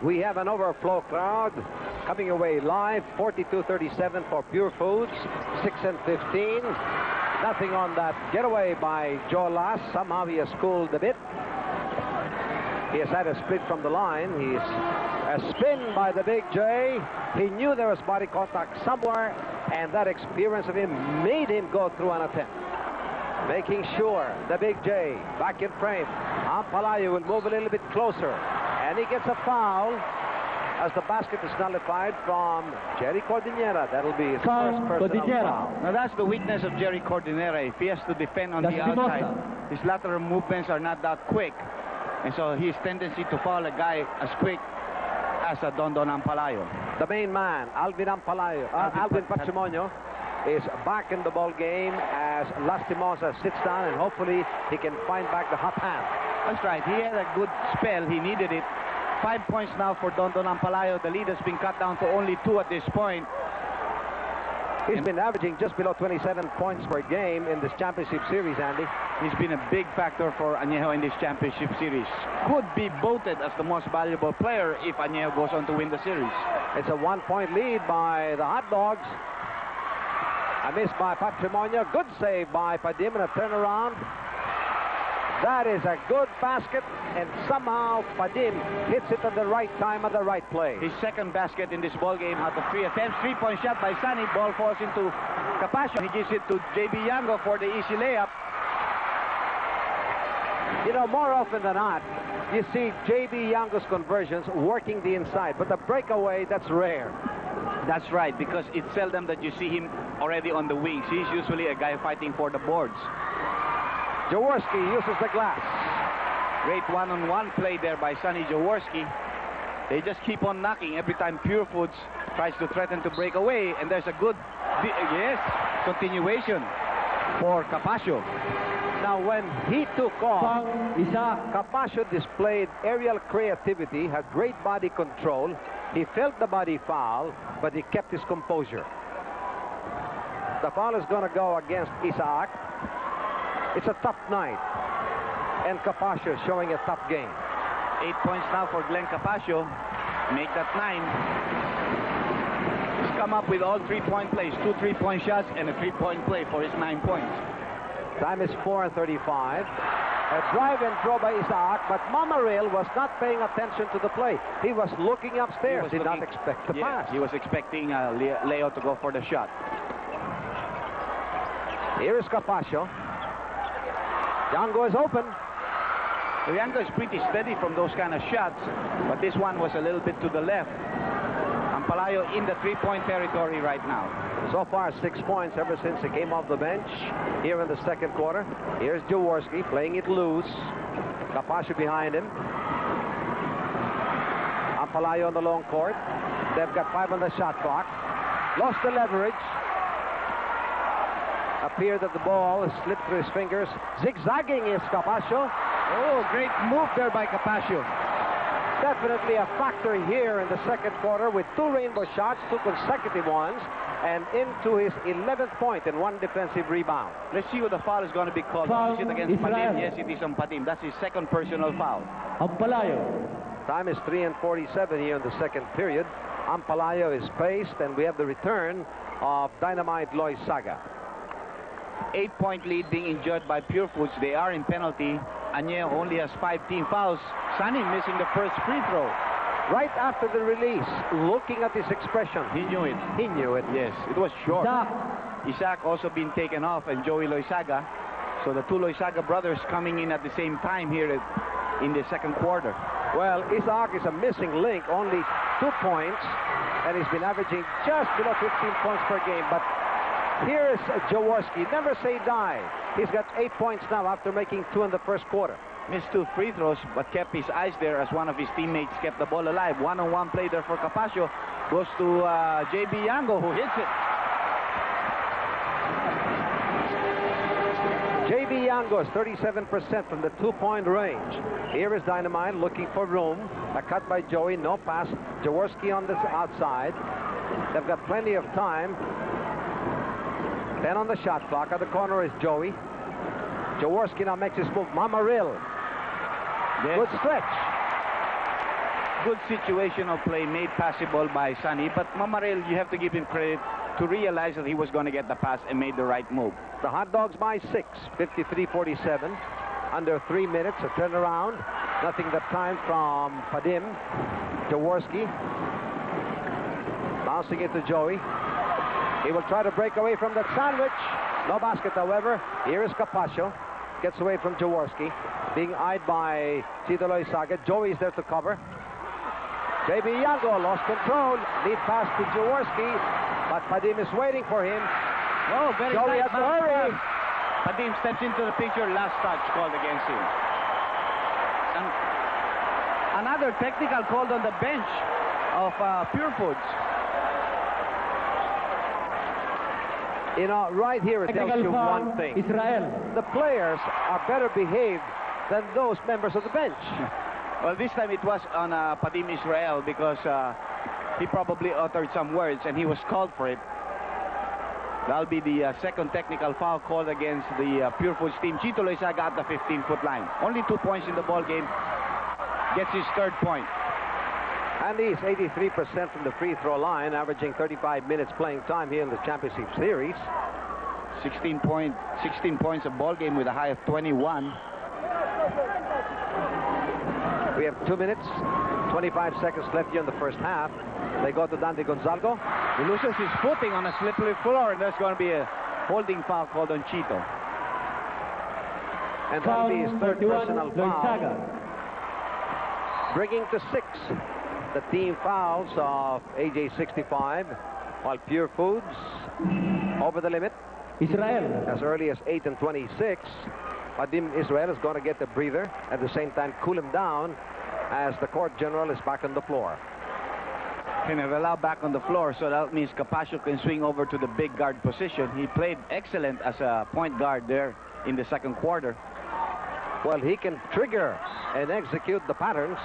We have an overflow crowd coming away live, 42-37 for Purefoods, 6-15. Nothing on that getaway by Joe Lass. Somehow he has cooled a bit. He has had a split from the line. He's a spin by the Big J. He knew there was body contact somewhere, and that experience of him made him go through an attempt. making sure the Big J back in frame. Ampalayo will move a little bit closer, and he gets a foul as the basket is nullified from Jerry Cordillera. That'll be his first personal foul. Now that's the weakness of Jerry Cordillera. If he has to defend on the outside, his lateral movements are not that quick. And so his tendency to foul a guy as quick as a Dondon Ampalayo. The main man, Alvin Patrimonio, is back in the ball game as Lastimosa sits down, and hopefully he can find back the hot hand. That's right. He had a good spell. He needed it. 5 points now for Dondon Ampalayo. The lead has been cut down to only 2 at this point. He's been averaging just below 27 points per game in this championship series, Andy. He's been a big factor for Anejo in this championship series. Could be voted as the most valuable player if Anejo goes on to win the series. It's a 1-point lead by the Hot Dogs. A miss by Patrimonio. Good save by Padim and a turnaround. That is a good basket, and somehow Padim hits it at the right time at the right place. His second basket in this ball game out of 3 attempts. 3-point shot by Sunny. Ball falls into Capascio. He gives it to JB Yango for the easy layup. You know, more often than not, you see JB Yango's conversions working the inside, but the breakaway, that's rare. That's right, because it's seldom that you see him already on the wings. He's usually a guy fighting for the boards. Jaworski uses the glass. Great one-on-one play there by Sonny Jaworski. They just keep on knocking every time Purefoods tries to threaten to break away, and there's a good, continuation for Capascio. Now, when he took off, Capascio displayed aerial creativity, had great body control. He felt the body foul, but he kept his composure. The foul is going to go against Isaac. It's a tough night, and Capascio showing a tough game. 8 points now for Glenn Capascio. Make that 9. He's come up with all 3-point plays, 2 3-point shots, and a 3-point play for his 9 points. Time is 4:35. A drive and throw by Isaac, but Mamaril was not paying attention to the play. He was looking upstairs. He did not expect the pass. He was expecting Leo to go for the shot. Here is Capascio. Yango is open. Yango is pretty steady from those kind of shots, but this one was a little bit to the left. Ampalayo in the 3-point territory right now. So far, 6 points ever since he came off the bench here in the second quarter. Here's Jaworski playing it loose. Capascio behind him. Ampalayo on the long court. They've got 5 on the shot clock. Lost the leverage. Appeared that the ball slipped through his fingers. Zigzagging is Capascio. Oh, great move there by Capascio. Definitely a factor here in the second quarter with 2 rainbow shots, 2 consecutive ones, and into his 11th point and 1 defensive rebound. Let's see what the foul is going to be called. Is it against Padim? Yes, it is on Padim. That's his second personal foul. Ampalayo. Time is 3:47 here in the second period. Ampalayo is paced, and we have the return of Dynamite Loizaga. 8-point lead being enjoyed by Purefoods. They are in penalty. Anejo only has 5 team fouls. Sunny missing the first free throw. Right after the release, looking at his expression. He knew it. He knew it. Yes, it was short. Isaac also been taken off, and Joey Loizaga. So the 2 Loizaga brothers coming in at the same time here in the second quarter. Well, Isaac is a missing link, only 2 points, and he's been averaging just below 15 points per game. But here is Jaworski. Never say die. He's got 8 points now after making 2 in the first quarter. Missed 2 free throws, but kept his eyes there as one of his teammates kept the ball alive. One-on-one play there for Capascio. Goes to JB Yango, who hits it. JB Yango is 37% from the 2-point range. Here is Dynamite looking for room. A cut by Joey, no pass. Jaworski on the outside. They've got plenty of time. 10 on the shot clock. At the corner is Joey. Jaworski now makes his move. Mamaril. Yes. Good stretch. Good situational play made passable by Sunny, but Mamaril, you have to give him credit to realize that he was going to get the pass and made the right move. The Hot Dogs by 6, 53-47. Under 3 minutes, a turnaround. Nothing but time from Padim. Jaworski. Bouncing it to Joey. He will try to break away from that sandwich. No basket, however. Here is Capaccio. Gets away from Jaworski. Being eyed by Tito Loizaga. Joey's there to cover. JB Yango lost control. Lead pass to Jaworski. But Padim is waiting for him. Oh, very Joey nice has to hurry. Padim steps into the picture. Last touch called against him. And another technical called on the bench of Purefoods. You know, right here it tells you one thing. Israel. The players are better behaved than those members of the bench. Well, this time it was on Padim Israel because he probably uttered some words and he was called for it. That'll be the second technical foul called against the Purefoods team. Chito Loizaga at the 15-foot line. Only 2 points in the ball game. Gets his third point. And he's 83% from the free throw line, averaging 35 minutes playing time here in the championship series. 16 points a ball game with a high of 21. We have 2 minutes, 25 seconds left here in the first half. They go to Dante Gonzalgo. He loses his footing on a slippery floor, and there's going to be a holding foul called on Chito. And that'll be his third personal foul. Bringing to 6 the team fouls of AJ 65, while Purefoods over the limit. Israel. As early as 8 and 26. Padim Israel is going to get a breather. At the same time, cool him down as the court general is back on the floor. General back on the floor, so that means Capaccio can swing over to the big guard position. He played excellent as a point guard there in the second quarter. Well, he can trigger and execute the patterns.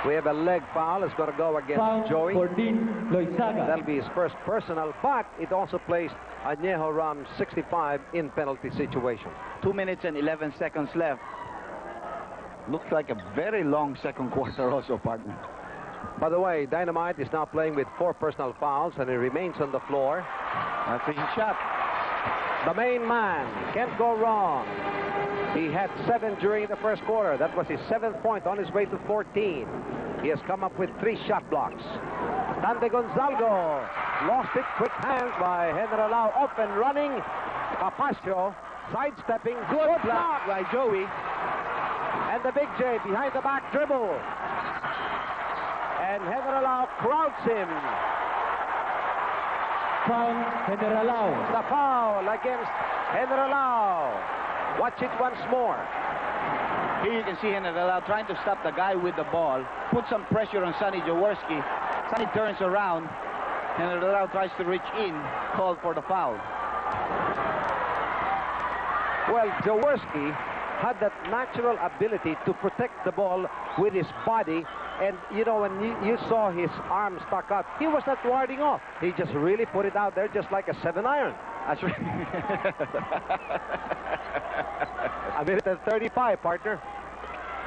We have a leg foul. It's going to go against Foul Joey. for Dean Loizaga. That'll be his first personal, but it also placed Anejo Ram 65 in penalty situation. 2 minutes and 11 seconds left. Looks like a very long second quarter also, partner. By the way, Dynamite is now playing with 4 personal fouls, and he remains on the floor. That's his shot. The main man can't go wrong. He had 7 during the first quarter. That was his 7th point on his way to 14. He has come up with 3 shot blocks. Dante Gonzalgo lost it. Quick hands by General off and running. Capaccio sidestepping. Good block by Joey. And the big J behind the back dribble. And General crowds him. Foul, General. The foul against General. Watch it once more. Here you can see General trying to stop the guy with the ball. Put some pressure on Sonny Jaworski. Sonny turns around. General tries to reach in. Called for the foul. Well, Jaworski had that natural ability to protect the ball with his body. And, you know, when you saw his arm stuck out, he was not warding off. He just really put it out there just like a 7-iron. That's right. A minute and 35, partner.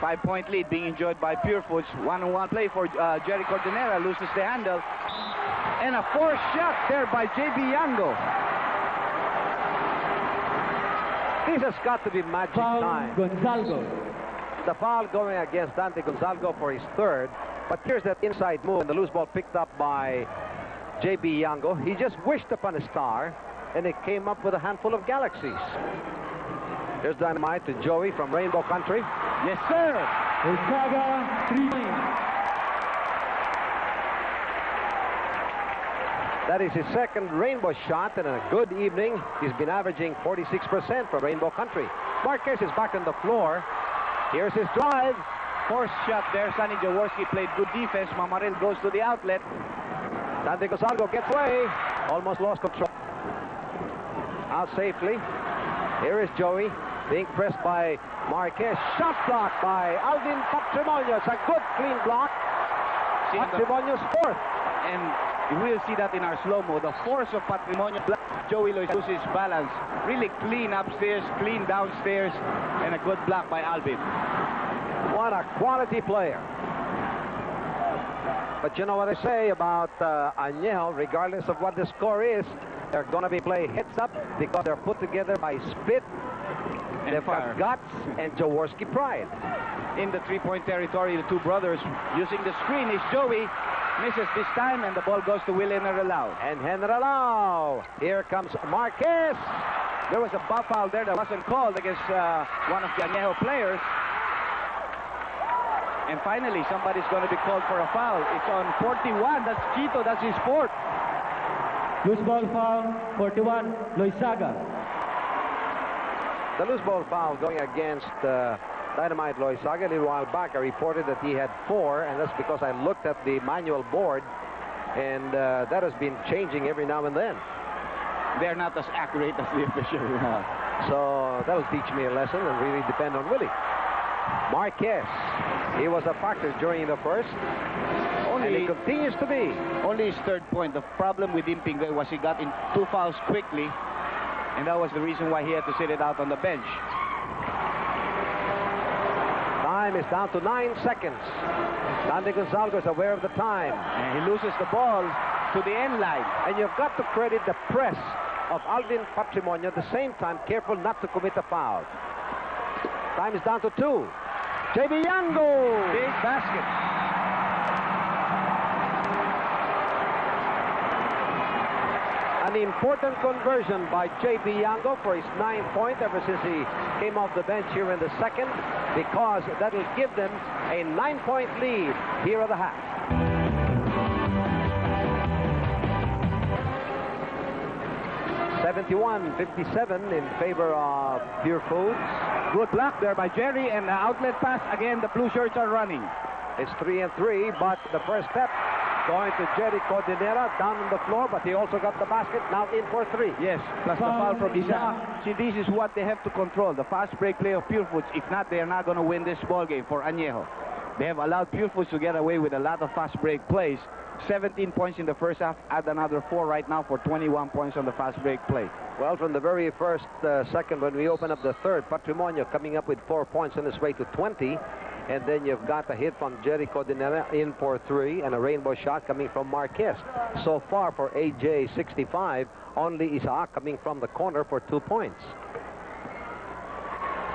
5-point lead being enjoyed by Purefoods. One-on-one play for Jerry Cordonera. Loses the handle. And a forced shot there by JB Yango. This has got to be magic Foul, time. Gonzalgo. The foul going against Dante Gonzalgo for his 3rd. But here's that inside move, and the loose ball picked up by JB Yango. He just wished upon a star, and it came up with a handful of galaxies. Here's Dynamite to Joey from Rainbow Country. Yes, sir. Loizaga, 3 points. That is his 2nd Rainbow shot, and a good evening. He's been averaging 46% from Rainbow Country. Marquez is back on the floor. Here's his drive. Forced shot there. Sonny Jaworski played good defense. Mamaril goes to the outlet. Dante Gonzalgo gets away. Almost lost control. Out safely. Here is Joey being pressed by Marquez. Shot block by Alvin Patrimonios. A good clean block. Patrimonios 4th. And we'll see that in our slow-mo. The force of Patrimonio. Joey loses his balance. Really clean upstairs, clean downstairs, and a good block by Alvin. What a quality player. But you know what I say about Anejo, regardless of what the score is, they're going to be playing heads up because they're put together by spit. They've got guts and Jaworski pride. In the 3-point territory, the two brothers using the screen is Joey. misses this time, and the ball goes to Will Generalao. And Generalao. Here comes Marquez. There was a foul there that wasn't called against one of the Anejo players. And finally, somebody's going to be called for a foul. It's on 41. That's Chito. That's his fourth. Loose ball foul, 41, Loizaga. The loose ball foul going against Dynamite Loizaga. A little while back, I reported that he had 4, and that's because I looked at the manual board, and that has been changing every now and then. They're not as accurate as the official. So that'll teach me a lesson and really depend on Willie. Marquez, he was a factor during the first, and he continues to be. Only his third point. The problem with Impingoy was he got in 2 fouls quickly, and that was the reason why he had to sit it out on the bench. Time is down to 9 seconds. Dante Gonzalez is aware of the time. And he loses the ball to the end line. And you've got to credit the press of Alvin Patrimonio, at the same time careful not to commit a foul. Time is down to 2. JB Yango! Big basket. An important conversion by J.B. Yango for his 9th point ever since he came off the bench here in the second, because that'll give them a 9-point lead here at the half. (71-57) in favor of Purefoods. Good block there by Jerry, and the outlet pass. Again, the blue shirts are running. It's 3-3, but the first step going to Jerry Cordinera down on the floor, but he also got the basket, now in for 3. Yes, plus the foul from Isaac. See, this is what they have to control, the fast break play of Purefoods. If not, they are not going to win this ball game for Anejo. They have allowed Purefoods to get away with a lot of fast break plays. 17 points in the first half, add another 4 right now for 21 points on the fast break play. Well, from the very first second when we open up the third, Patrimonio coming up with 4 points on his way to 20. And then you've got a hit from Jerry Cordinera in for 3, and a rainbow shot coming from Marquez. So far for AJ 65, only Isaac coming from the corner for 2 points.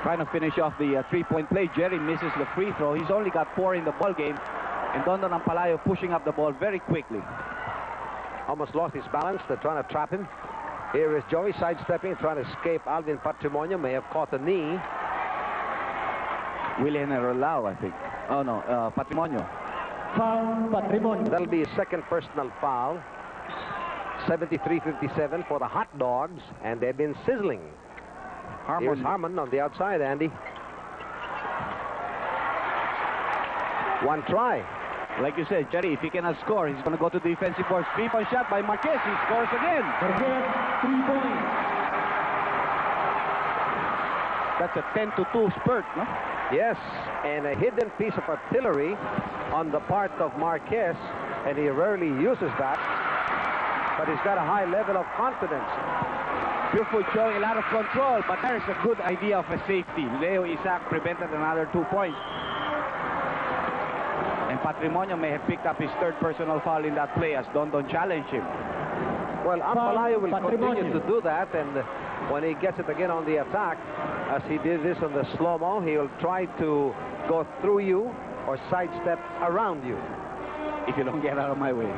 Trying to finish off the 3-point play. Jerry misses the free throw. He's only got 4 in the ball game. And Dondon Ampalayo pushing up the ball very quickly. Almost lost his balance. They're trying to trap him. Here is Joey sidestepping, trying to escape Alvin Patrimonio. May have caught a knee. Will Generalao, I think. Oh, no, Patrimonio. Foul, Patrimonio. That'll be his second personal foul. 73-57 for the Hot Dogs, and they've been sizzling. Here's Harmon on the outside, Andy. One try. Like you said, Jerry, if he cannot score, he's going to go to the defensive board. 3-point shot by Marquez. He scores again. Marquez, 3 points. That's a 10-2 spurt, no? Yes, and a hidden piece of artillery on the part of Marquez, and he rarely uses that, but he's got a high level of confidence. Purefoods showing a lot of control, but there's a good idea of a safety. Leo Isaac prevented another 2 points. And Patrimonio may have picked up his 3rd personal foul in that play as Dondon challenged him. Well, Ampalayo will Patrimonio. continue to do that, and when he gets it again on the attack, as he did this on the slow-mo, he'll try to go through you or sidestep around you. If you don't get out of my way.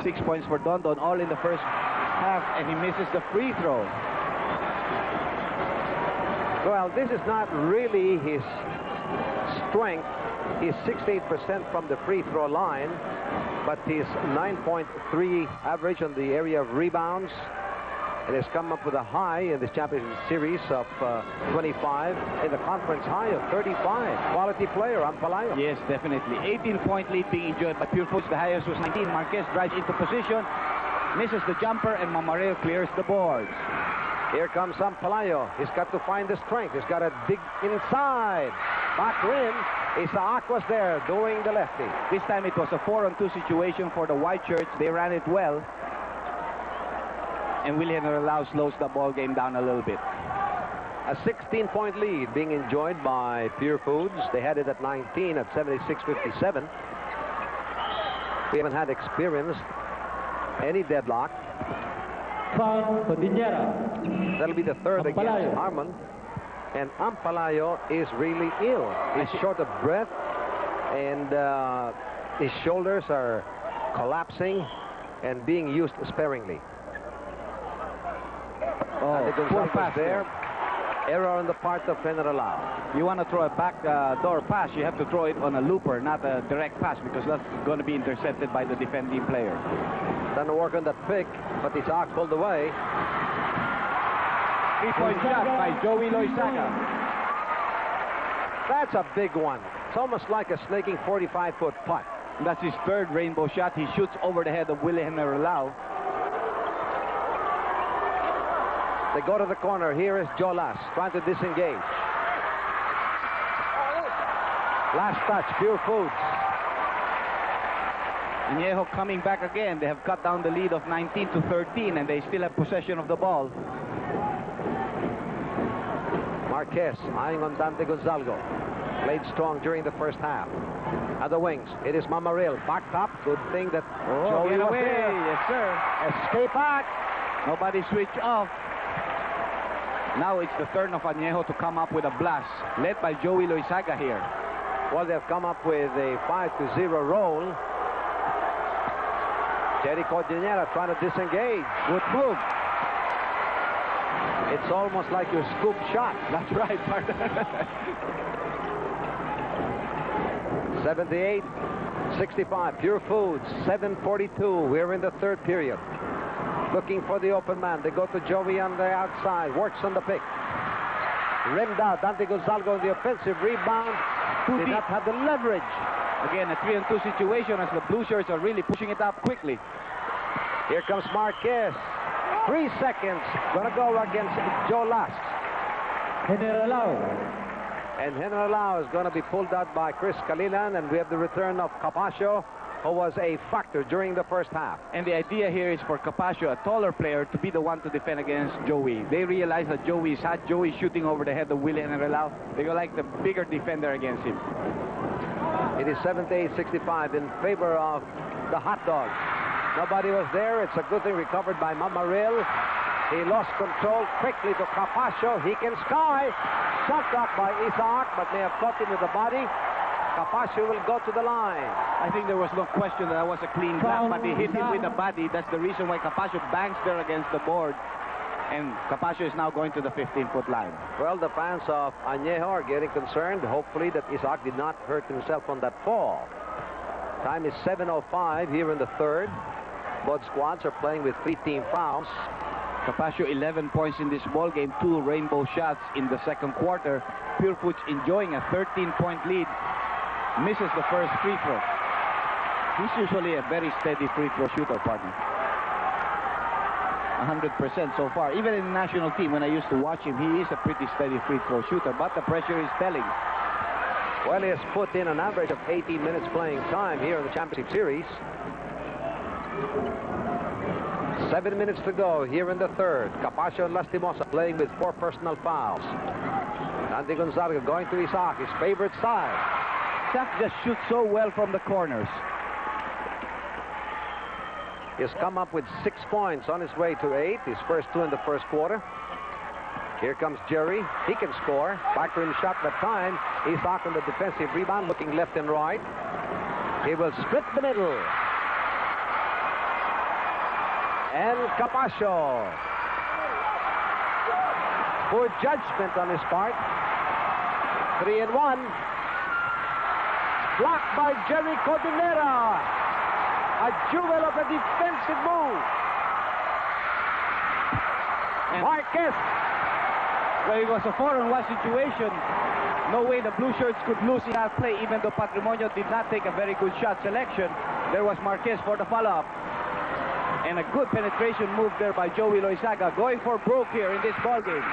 6 points for Dondon, all in the first half, and he misses the free throw. Well, this is not really his strength. He's 68% from the free throw line, but his 9.3 average on the area of rebounds, and has come up with a high in this championship series of 25, and the conference high of 35. Quality player, Ampalayo. Yes, definitely. 18-point lead being enjoyed by Purefoods. The highest was 19. Marquez drives into position, misses the jumper, and Mamareo clears the boards. Here comes Ampalayo. He's got to find the strength. He's got to dig inside. Back rim. Isaac was there doing the lefty. This time it was a 4-on-2 situation for the white shirts. They ran it well. And William Generalao slows the ball game down a little bit. A 16-point lead being enjoyed by Purefoods. They had it at 19 at 76-57. We haven't had experienced any deadlock. Foul, Cordinera. That'll be the 3rd Ampalayo. against Harmon. And Ampalayo is really ill. He's short of breath, and His shoulders are collapsing and being used sparingly. Oh, poor pass there. Error on the part of General Lau. You want to throw a back door pass, you have to throw it on a looper, not a direct pass, because that's going to be intercepted by the defending player. Doesn't work on that pick, but Isaac pulled away. 3-point shot by Joey Loizaga. That's a big one. It's almost like a snaking 45-foot putt. That's his third rainbow shot. He shoots over the head of Willie Henry Lau. They go to the corner. Here is Jolas trying to disengage. Last touch, Purefoods. Anejo coming back again. They have cut down the lead of 19 to 13, and they still have possession of the ball. Marquez eyeing on Dante Gonzalgo. Played strong during the first half. At the wings, it is Mamaril. Back top. Good thing that Joey get was away. there. Yes, sir. Escape back. Nobody switch off. Now it's the turn of Anejo to come up with a blast, led by Joey Loizaga here. Well, they've come up with a 5-0 roll. Jerry Cordillera trying to disengage. Good move. It's almost like your scoop shot. That's right, partner. 78-65. Purefoods, 7:42. We're in the third period. Looking for the open man. They go to Joey on the outside. Works on the pick. Rimmed out. Dante Gonzalgo in the offensive rebound. Did not have the leverage. Again, a 3-on-2 situation as the Blue Shirts are really pushing it up quickly. Here comes Marquez. 3 seconds. Gonna go against Joe Last. General Lau. And General Lau is going to be pulled out by Chris Calilan, and we have the return of Capascio, who was a factor during the first half. And the idea here is for Capascio, a taller player, to be the one to defend against Joey. They realize that Joey is hot. Joey shooting over the head of Willie Henry Lau. They go like the bigger defender against him. It is 78-65 in favor of the Hot Dogs. Nobody was there. It's a good thing recovered by Mamaril. He lost control quickly to Capascio. He can sky. Shot blocked by Isaac, but may have caught him with the body. Capascio will go to the line. I think there was no question that was a clean glass, but he hit him with the body. That's the reason why Capascio bangs there against the board. And Capascio is now going to the 15-foot line. Well, the fans of Anejo are getting concerned. Hopefully that Isaac did not hurt himself on that fall. Time is 7:05 here in the third. Both squads are playing with 3 team fouls. Capascio 11 points in this ball game, 2 rainbow shots in the second quarter. Purefoods enjoying a 13-point lead. Misses the first free throw. He's usually a very steady free throw shooter, partner. 100% so far. Even in the national team, when I used to watch him, he is a pretty steady free throw shooter, but the pressure is telling. Well, he has put in an average of 18 minutes playing time here in the championship series. 7 minutes to go here in the third. Capascio and Lastimosa playing with 4 personal fouls. Dante Gonzalgo going to Isaac, his favorite side. Isaac just shoots so well from the corners. He's come up with 6 points on his way to 8. His first 2 in the first quarter. Here comes Jerry. He can score. Back rim shot that time. Isaac on the defensive rebound, looking left and right. He will split the middle. And Capascio. Poor judgment on his part. 3 and 1. Blocked by Jerry Cordillera. A jewel of a defensive move. And Marquez. well, it was a 4-on-1 situation. No way the Blue Shirts could lose in that play, even though Patrimonio did not take a very good shot selection. There was Marquez for the follow-up. And a good penetration move there by Joey Loizaga, going for broke here in this ballgame.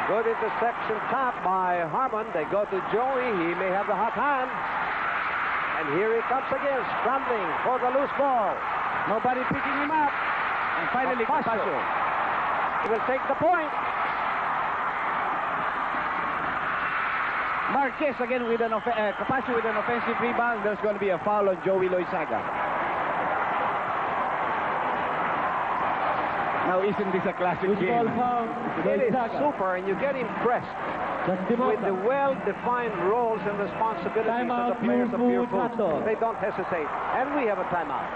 Good interception tap by Harmon. They go to Joey. He may have the hot hand. And here he comes again, scrambling for the loose ball. Nobody picking him up. And finally, Capascio. He will take the point. Marquez again with an Capascio with an offensive rebound. There's going to be a foul on Joey Loizaga. Now, isn't this a classic game? It is super, and you get impressed with the well-defined roles and responsibilities of the players of Purefoods. They don't hesitate. And we have a timeout.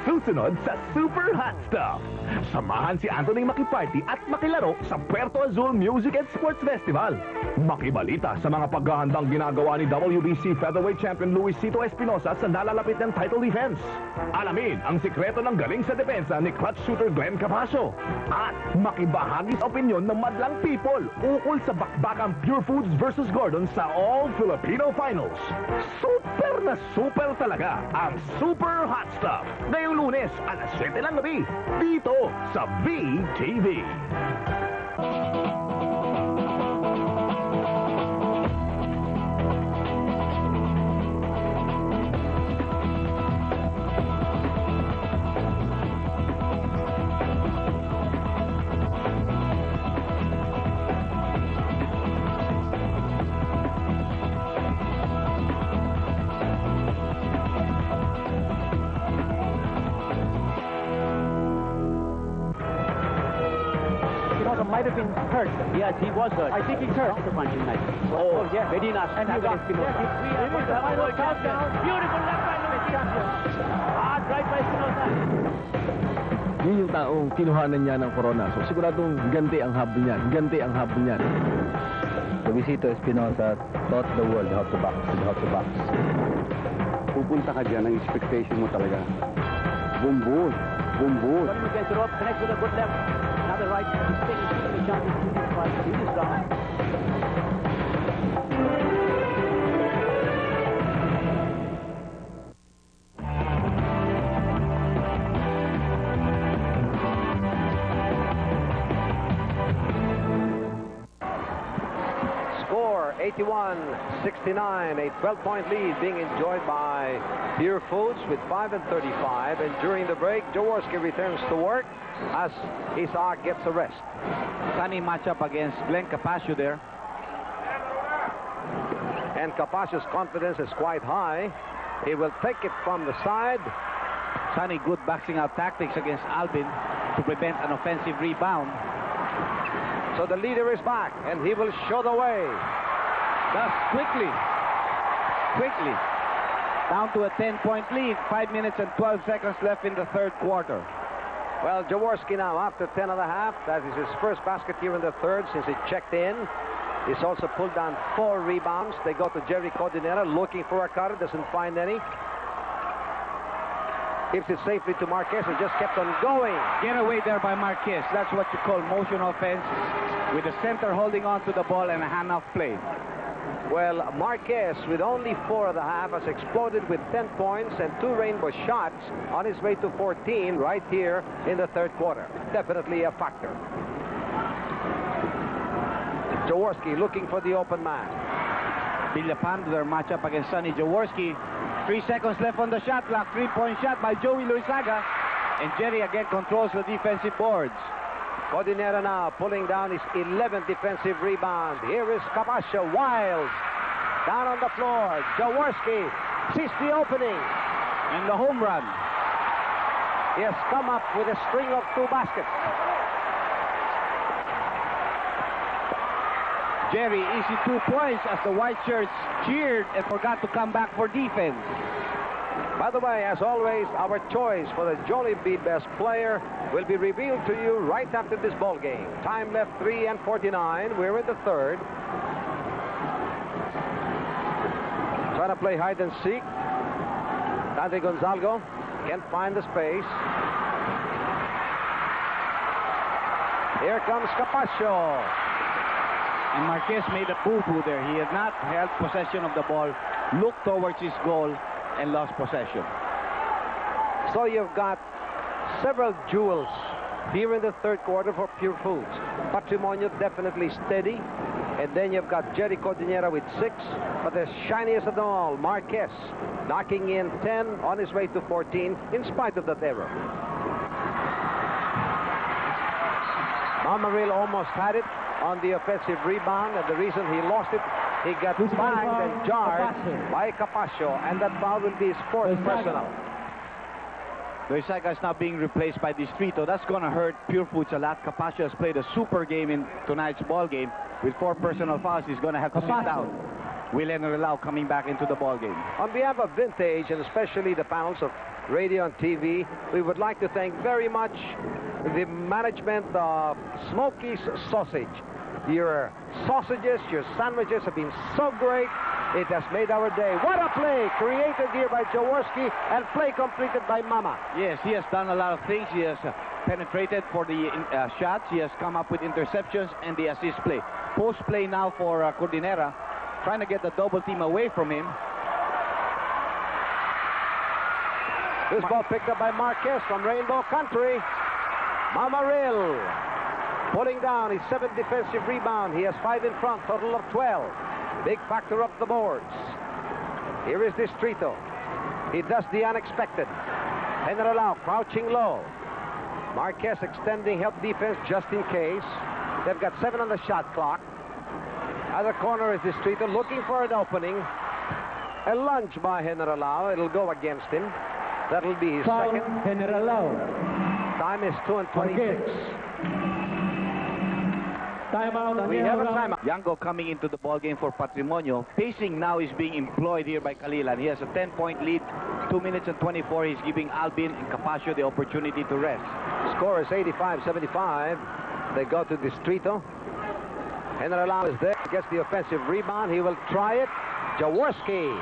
Susunod sa Super Hot Stuff. Samahan si Anthony makiparty at makilaro sa Puerto Azul Music and Sports Festival. Makibalita sa mga paghahandang ginagawa ni WBC Featherweight Champion Luisito Espinosa sa nalalapit ng title defense. Alamin ang sikreto ng galing sa depensa ni clutch shooter Glenn Capasio. At makibahagi sa opinyon ng madlang people ukol sa bakbakang Purefoods versus Gordon sa All Filipino Finals. Super na super talaga ang Super Hot Stuff. Ngayong Lunes, alas 7 ng gabi, dito sa VTV. Might have been hurt. Yes, he was hurt. I think he's hurt. The punching knife. Oh, yeah. Very nice. And Espinosa. The final countdown. Beautiful left by Luis champion. Hard right by Espinosa. Yun yung taong kinuhanan niya ng corona. So siguradong ganti ang habol niyan. Ganti ang habol niyan. Luisito Espinosa taught the world how to box. How to box. Pupunta ka dyan, ang expectation mo talaga. Bumbul. Bumbul. Running against the rope. Connects with a good left. Another right. He's taking the champion. In this round. Score 81-69, a 12-point lead being enjoyed by Purefoods with 5 and 35. And during the break, Jaworski returns to work as Isaac gets a rest. Sunny matchup against Glenn Capasio there. And Capasio's confidence is quite high. He will take it from the side. Sunny good boxing out tactics against Albin to prevent an offensive rebound. So the leader is back, and he will show the way. Thus, quickly, down to a 10-point lead. 5 minutes and 12 seconds left in the third quarter. Well, Jaworski now after 10 and a half. That is his first basket here in the third since he checked in. He's also pulled down 4 rebounds. They go to Jerry Codinera looking for a cutter, doesn't find any. Gives it safely to Marquez, who just kept on going. Get away there by Marquez. That's what you call motion offense, with the center holding on to the ball and a handoff play. Well, Marquez, with only 4 and a half, has exploded with 10 points and 2 rainbow shots on his way to 14 right here in the third quarter. Definitely a factor. Jaworski looking for the open man. Villapan, their matchup against Sonny Jaworski. 3 seconds left on the shot clock. 3-point shot by Joey Luisaga. And Jerry again controls the defensive boards. Codinera now pulling down his 11th defensive rebound. Here is Capasio, wild. Down on the floor. Jaworski sees the opening. And the home run. He has come up with a string of 2 baskets. Jerry, easy 2 points as the white shirts cheered and forgot to come back for defense. By the way, as always, our choice for the Jollibee Best Player will be revealed to you right after this ball game. Time left 3 and 49. We're in the third. Trying to play hide and seek. Dante Gonzalgo can't find the space. Here comes Capasio. And Marquez made a boo-boo there. He had not held possession of the ball, looked towards his goal, and lost possession. So you've got several jewels here in the third quarter for Purefoods. Patrimonio definitely steady. And then you've got Jerry Codinera with 6. But the shiniest of them all, Marquez, knocking in 10 on his way to 14 in spite of that error. Mamaril almost had it on the offensive rebound, and the reason he lost it, he got banged and jarred by Capasio, and that foul will be his 4th personal. Loizaga is now being replaced by Distrito. That's going to hurt Purefoods a lot. Capaccio has played a super game in tonight's ball game. With 4 personal fouls, he's going to have to sit down. Will Enrelao coming back into the ball game. On behalf of Vintage, and especially the panels of radio and TV, we would like to thank very much the management of Smokey's Sausage. Your sausages, your sandwiches have been so great. It has made our day. What a play created here by Jaworski and play completed by Mama. Yes, he has done a lot of things. He has penetrated for the shots. He has come up with interceptions and the assist play. Post play now for Cordinera, trying to get the double team away from him. This ball picked up by Marquez from Rainbow Country. Mamaril pulling down his 7th defensive rebound. He has 5 in front, total of 12. Big factor up the boards. Here is Distrito. He does the unexpected. Enrelao crouching low. Marquez extending help defense just in case. They've got 7 on the shot clock. Other corner is Distrito looking for an opening. A lunge by Enrelao. It'll go against him. That'll be his Foul, second. Enrelao. Time is 2:26. Timeout. We have a timeout. Yango coming into the ball game for Patrimonio. Pacing now is being employed here by Kalilan. He has a 10-point lead, 2 minutes and 24. He's giving Alvin and Capaccio the opportunity to rest. Score is 85-75. They go to Distrito. Enrelao is there, gets the offensive rebound. He will try it. Jaworski.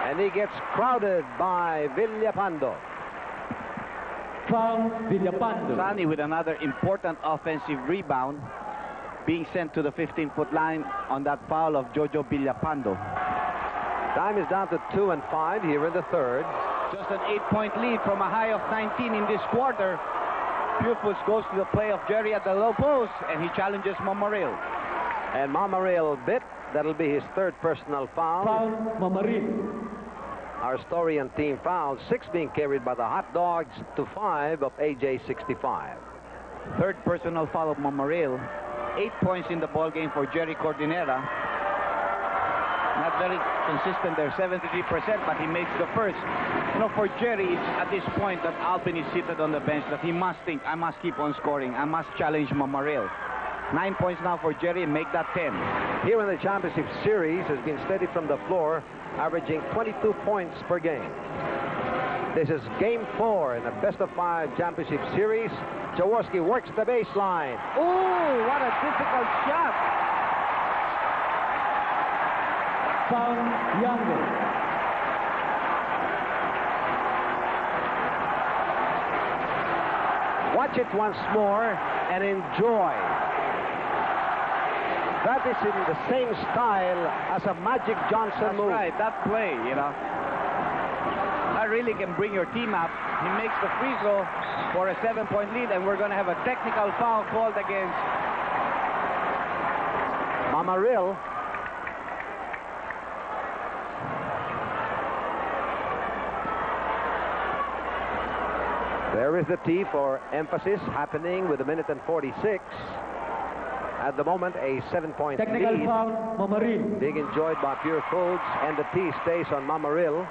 And he gets crowded by Villapando. Foul, Villapando. Sani with another important offensive rebound, being sent to the 15-foot line on that foul of Jojo Villapando. Time is down to 2 and 5 here in the third. Just an 8-point lead from a high of 19 in this quarter. Purefoods goes to the play of Jerry at the low post, and he challenges Mamaril. And Mamaril bit. That'll be his 3rd personal foul. Foul, Mamaril. Our story and team fouls, 6 being carried by the Hot Dogs to 5 of AJ 65. 3rd personal foul of Mamaril. 8 points in the ball game for Jerry Cordinera. Not very consistent there, 73%, but he makes the first. You know, for Jerry, it's at this point that Alvin is seated on the bench that he must think, I must keep on scoring. I must challenge Mamaril. 9 points now for Jerry, and make that 10. Here in the championship series has been steady from the floor, averaging 22 points per game. This is game 4 in the best-of-5 championship series. Jaworski works the baseline. Ooh, what a difficult shot. Foul, Yango. Watch it once more and enjoy. That is in the same style as a Magic Johnson move. That's right, that play, you know. That really can bring your team up. He makes the free throw for a 7-point lead, and we're going to have a technical foul called against Mamaril. There is the tee for emphasis happening with 1:46. At the moment, a 7-point Technical lead. foul, Mamaril. Being enjoyed by Purefoods, and the tee stays on Mamaril.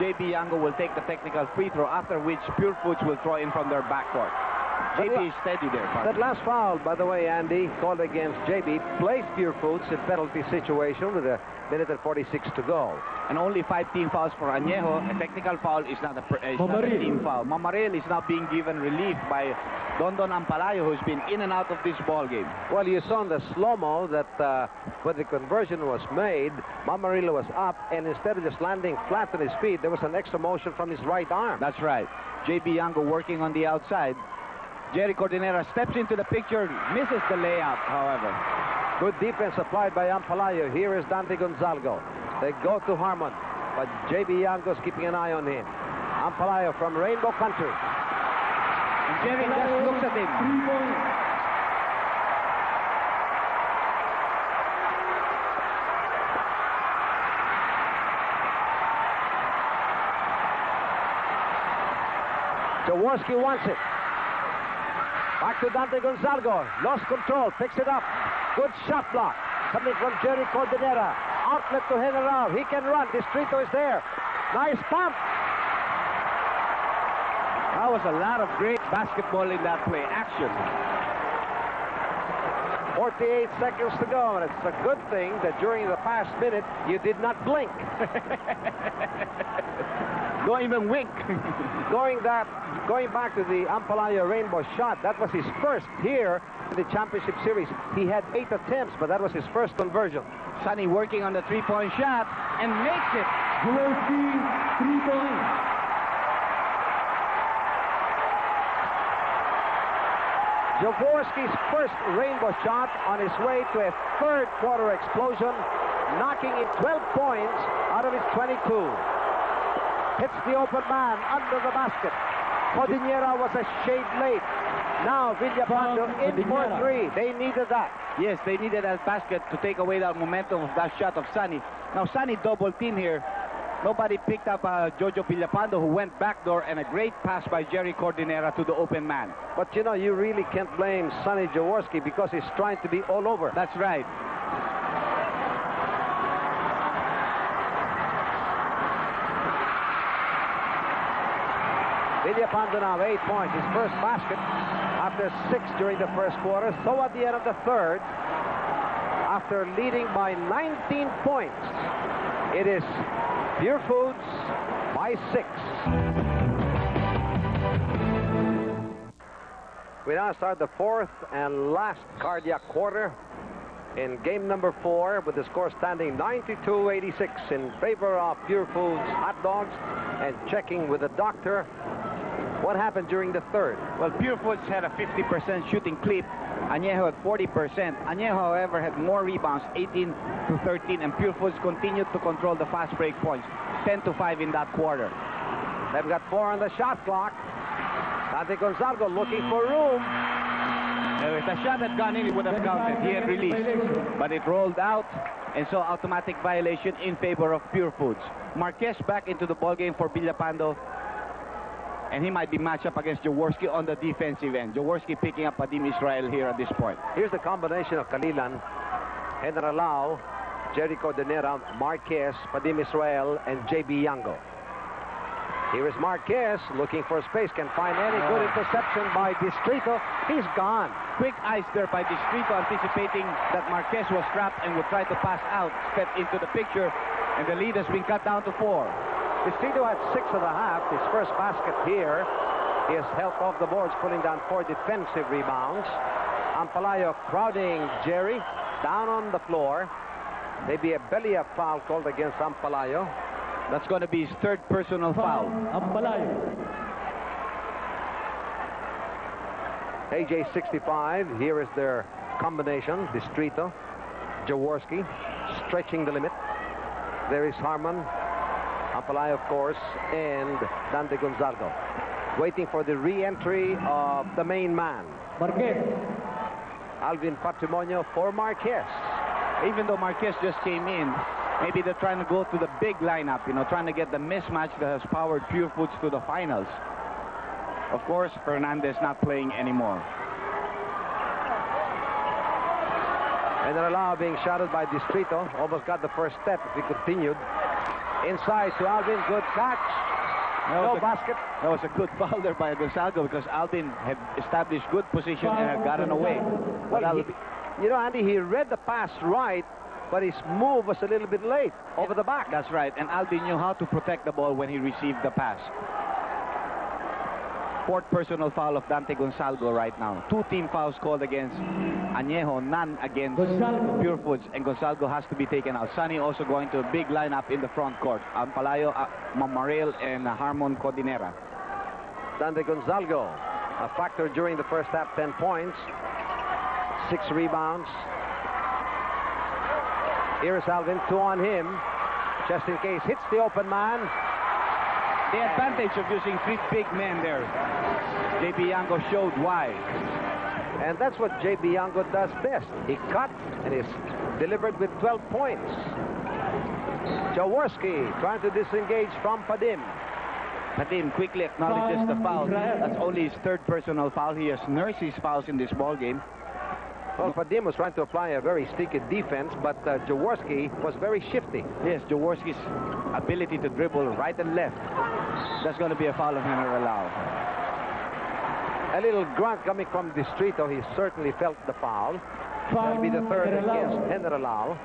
JB Yango will take the technical free throw, after which Purefoods will throw in from their backcourt. JB is steady there. That last foul, by the way, Andy, called against JB, placed Purefoods in penalty situation with 1:46 to go. And only 5 team fouls for Anejo. A technical foul is not a team foul. Mamaril is now being given relief by Dondon Ampalayo, who's been in and out of this ball game. Well, you saw in the slow-mo that when the conversion was made, Mamaril was up, and instead of just landing flat on his feet, there was an extra motion from his right arm. That's right. JB Yango working on the outside. Jerry Cordinera steps into the picture, misses the layup, however. Good defense applied by Ampalayo. Here is Dante Gonzalgo. They go to Harmon, but JB Yango's keeping an eye on him. Ampalayo from Rainbow Country. And Jerry just looks at him. 3 points. Jaworski wants it. Back to Dante Gonzalgo. Lost control. Picks it up. Good shot block. Coming from Jerry Cordinera. Outlet to General. He can run. Distrito is there. Nice pump. That was a lot of great basketball in that play. Action. 48 seconds to go, and it's a good thing that during the past minute you did not blink. Don't even wink. Going back to the Ampalayo rainbow shot, that was his first here in the championship series. He had 8 attempts, but that was his first conversion. Sonny working on the three-point shot and makes it. Jaworski, 3 points. Jaworski's first rainbow shot on his way to a third quarter explosion, knocking in 12 points out of his 22. Hits the open man under the basket. Cordillera was a shade late. Now Villapando in for 3. They needed that. Yes, they needed that basket to take away that momentum of that shot of Sonny. Now Sonny double team here. Nobody picked up Jojo Villapando, who went backdoor, and a great pass by Jerry Cordillera to the open man. But you know, you really can't blame Sonny Jaworski because he's trying to be all over. That's right. Villapando now 8 points, his first basket after 6 during the first quarter. So at the end of the third, after leading by 19 points, it is Purefoods by 6. We now start the fourth and last cardiac quarter in game number 4, with the score standing 92-86 in favor of Purefoods hot dogs. And checking with the doctor, what happened during the third? Well, Purefoods had a 50% shooting clip. Anejo had 40%. Anejo, however, had more rebounds, 18-13, and Purefoods continued to control the fast break points, 10-5 in that quarter. They've got 4 on the shot clock. Dante Gonzalgo looking for room. If the shot had gone in, it would have counted. He had released, but it rolled out, and so automatic violation in favor of Purefoods. Marquez back into the ballgame for Villapando, and he might be matched up against Jaworski on the defensive end. Jaworski picking up Padim Israel here at this point. Here's the combination of Kalilan, Generalao, Jerry Cordillera, Marquez, Padim Israel, and J.B. Yango. Here is Marquez looking for space, can find any good interception by Distrito. He's gone. Quick eyes there by Distrito, anticipating that Marquez was trapped and would try to pass out, step into the picture, and the lead has been cut down to 4. Distrito had 6.5, his first basket here. He has helped off the boards, pulling down 4 defensive rebounds. Ampalayo crowding Jerry down on the floor. Maybe a belly up foul called against Ampalayo. That's going to be his third personal foul. Ampalayo. AJ 65, here is their combination. Distrito, Jaworski, stretching the limit. There is Harmon, Ampalayo, of course, and Dante Gonzalgo. Waiting for the re-entry of the main man. Marquez. Alvin Patrimonio for Marquez. Even though Marquez just came in, maybe they're trying to go to the big lineup, trying to get the mismatch that has powered Purefoods to the finals. Of course, Fernandez not playing anymore. And Aralao being shouted by Distrito. Almost got the first step if he continued. Inside to Alvin, good catch. No basket. That was a good foul there by Gonzalgo, because Alvin had established good position and had gotten away. Well, Andy, he read the pass right, but his move was a little bit late over the back. That's right, and Alvin knew how to protect the ball when he received the pass. 4th personal foul of Dante Gonzalgo right now. 2 team fouls called against Anejo, none against Purefoods, and Gonzalgo has to be taken out. Sonny also going to a big lineup in the front court. Ampalayo, Mamaril, and Harmon Cordillera. Dante Gonzalgo, a factor during the first half, 10 points, 6 rebounds. Here is Alvin, 2 on him. Just in case, hits the open man. The advantage of using 3 big men there. J.B. Yango showed why. And that's what J.B. Yango does best. He cut and is delivered with 12 points. Jaworski trying to disengage from Padim. Padim quickly acknowledges the foul. That's only his 3rd personal foul. He has nursed his fouls in this ball game. Well, Padim was trying to apply a very sticky defense, but Jaworski was very shifty. Yes, Jaworski's ability to dribble right and left. That's going to be a foul of Generalao. A little grunt coming from Distrito. He certainly felt the foul. That'll be the third against General.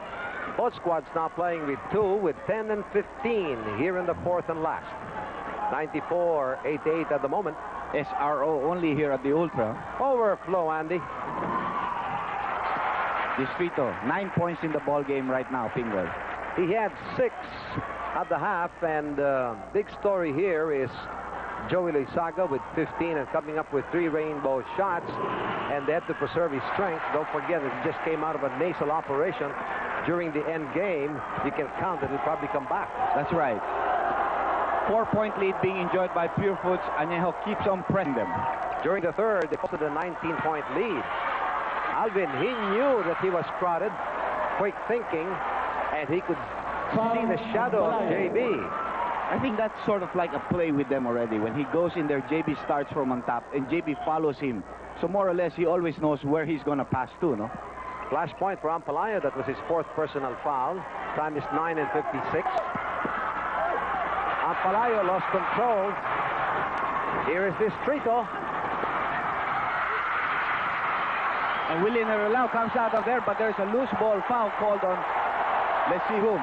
Both squads now playing with 2, with 10 and 15 here in the fourth and last. 94-88 at the moment. SRO only here at the Ultra. Overflow, Andy. Distrito, 9 points in the ball game right now, Pingoy. He had 6 at the half, and big story here is Joey Loizaga with 15 and coming up with 3 rainbow shots, and they had to preserve his strength. Don't forget, it just came out of a nasal operation during the end game. You can count it, it'll probably come back. That's right. 4-point lead being enjoyed by Purefoods. Anejo keeps on pressing them. During the third, they posted a 19-point lead. Alvin, he knew that he was crowded. Quick thinking, and he could see the shadow of JB. I think that's sort of like a play with them already. When he goes in there, JB starts from on top, and JB follows him. So more or less, he always knows where he's going to pass to, no? Flash point for Ampalayo. That was his 4th personal foul. Time is 9 and 56. Ampalayo lost control. Here is Distrito. And Willie Nerelao comes out of there, but there's a loose ball foul called on, let's see whom.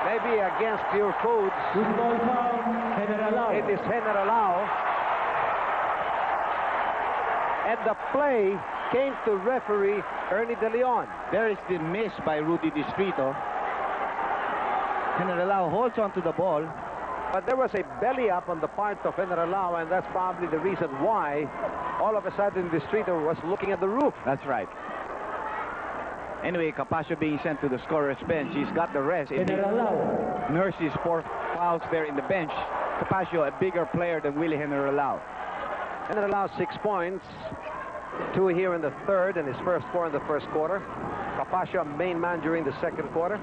Maybe against Purefoods. Loose ball foul, General. It is General. And the play came to referee Ernie De Leon. There is the miss by Rudy Distrito. General holds on to the ball. But there was a belly up on the part of General, and that's probably the reason why all of a sudden Distrito was looking at the roof. That's right. Anyway, Capasio being sent to the scorer's bench. He's got the rest. Nurses 4 fouls there in the bench. Capasio, a bigger player than Willie General. General 6 points. 2 here in the third, and his first 4 in the first quarter. Capasio, main man during the second quarter.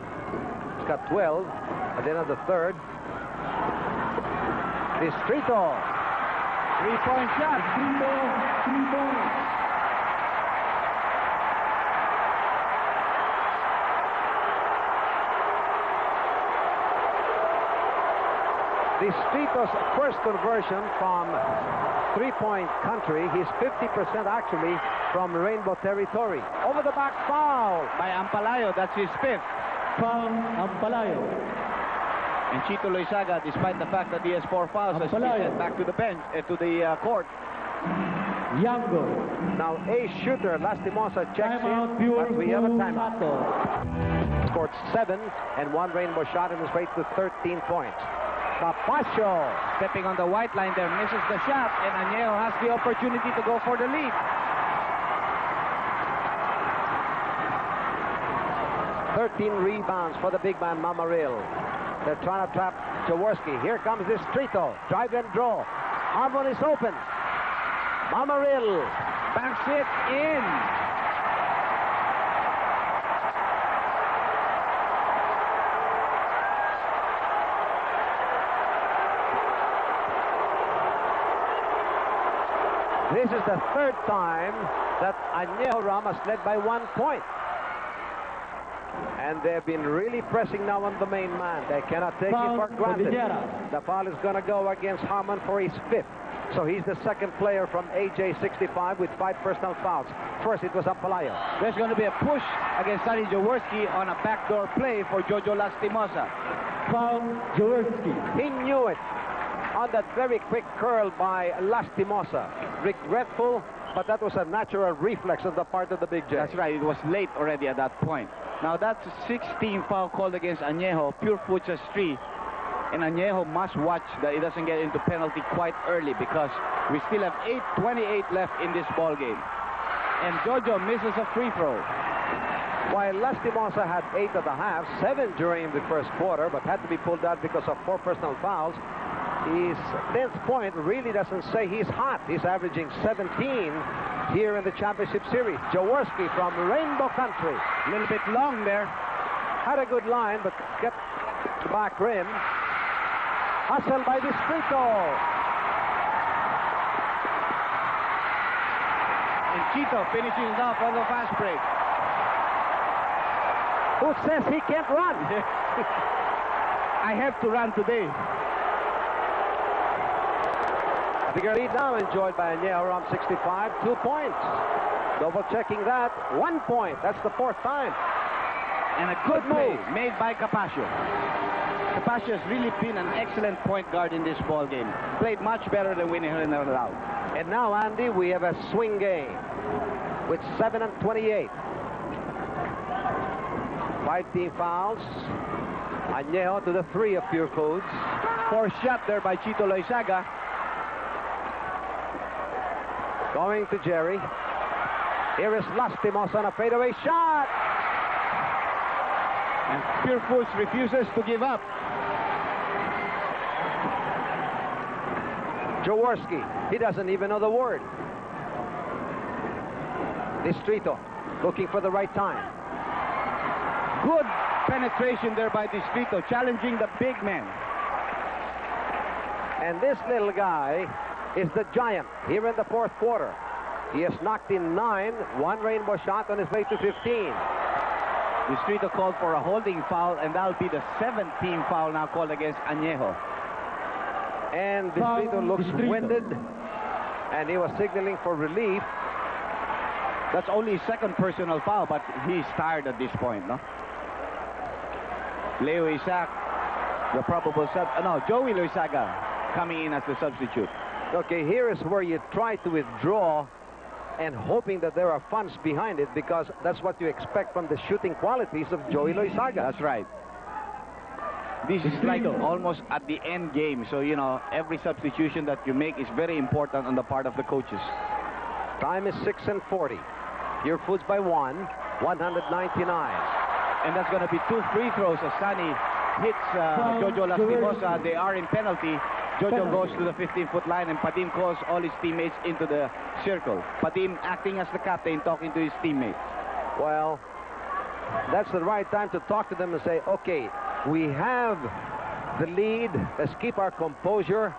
He's got 12 at the end of the third. Distrito. 3-point shot. 3 points. Distrito's first conversion from 3-point country. He's 50% actually from Rainbow territory. Over the back foul by Ampalayo. That's his 5th. Foul, Ampalayo. And Chito Loizaga, despite the fact that he has 4 fouls, has been sent back to the bench, to the court. Yango. Now a shooter, Lastimosa checks in, but we have a timeout. Scored 7 and 1 rainbow shot in his way to 13 points. Capasio stepping on the white line there, misses the shot, and Anejo has the opportunity to go for the lead. 13 rebounds for the big man, Mamaril. They're trying to trap Jaworski. Here comes Distrito. Drive and draw. Harmon is open. Mamaril banks it in. This is the 3rd time that Anejo Ramos led by 1 point. And they've been really pressing now on the main man. They cannot take it for granted. The foul is going to go against Harmon for his 5th. So he's the 2nd player from AJ65 with 5 personal fouls. First, it was Ampalayo. There's going to be a push against Sonny Jaworski on a backdoor play for Jojo Lastimosa. Foul, Jaworski. He knew it on that very quick curl by Lastimosa. Regretful, but that was a natural reflex on the part of the Big J. That's right. It was late already at that point. Now that's a 16 foul called against Anejo. Purefoods has 3. And Anejo must watch that he doesn't get into penalty quite early, because we still have 8:28 left in this ball game. And Jojo misses a free throw. While Lastimosa had 8 at the half, 7 during the first quarter, but had to be pulled out because of 4 personal fouls. His 10th point really doesn't say he's hot. He's averaging 17 here in the championship series. Jaworski from Rainbow Country. A little bit long there. Had a good line, but kept the back rim. Hustle by Distrito. And Chito finishes off on the fast break. Who says he can't run? I have to run today. A bigger lead now enjoyed by Anejo, around 65, 2 points. Double checking that, 1 point. That's the 4th time. And a good move made by Capascio. Capascio has really been an excellent point guard in this ball game. Played much better than Winnie allowed. And now, Andy, we have a swing game with 7 and 28. 5 team fouls. Anejo to the 3 of Purefoods. Forced shot there by Chito Loizaga. Going to Jerry. Here is Lastimos on a fadeaway shot. And Purefoods refuses to give up. Jaworski, he doesn't even know the word. Distrito looking for the right time. Good penetration there by Distrito, challenging the big man. And this little guy is the giant here in the 4th quarter. He has knocked in 9, 1 rainbow shot on his way to 15. Distrito called for a holding foul, and that'll be the 7th team foul now called against Anejo. And Distrito looks winded, and he was signaling for relief. That's only his 2nd personal foul, but he's tired at this point, no? Leo Isaac, the probable Joey Loizaga coming in as the substitute. Okay, here is where you try to withdraw and hoping that there are funds behind it, because that's what you expect from the shooting qualities of Joey Loizaga. That's right. This is like almost at the end game, so you know every substitution that you make is very important on the part of the coaches. Time is 6 and 40. Purefoods by 1, 199. And that's going to be 2 free throws as Sunny hits Jojo Lastimosa. They are in penalty. Jojo goes to the 15-foot line, and Padim calls all his teammates into the circle. Padim acting as the captain, talking to his teammates. Well, that's the right time to talk to them and say, okay, we have the lead. Let's keep our composure.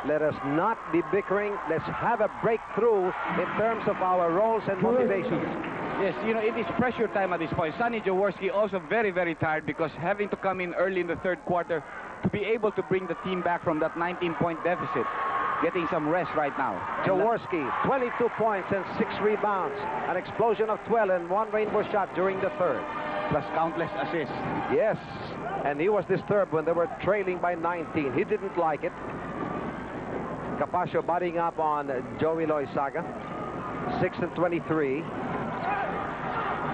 Let us not be bickering. Let's have a breakthrough in terms of our roles and motivations. Yes, you know, it is pressure time at this point. Sonny Jaworski also very, very tired because having to come in early in the 3rd quarter to be able to bring the team back from that 19-point deficit. Getting some rest right now. Jaworski, 22 points and 6 rebounds. An explosion of 12 and 1 rainbow shot during the 3rd. Plus countless assists. Yes, and he was disturbed when they were trailing by 19. He didn't like it. Capascio butting up on Joey Loizaga. 6 and 23.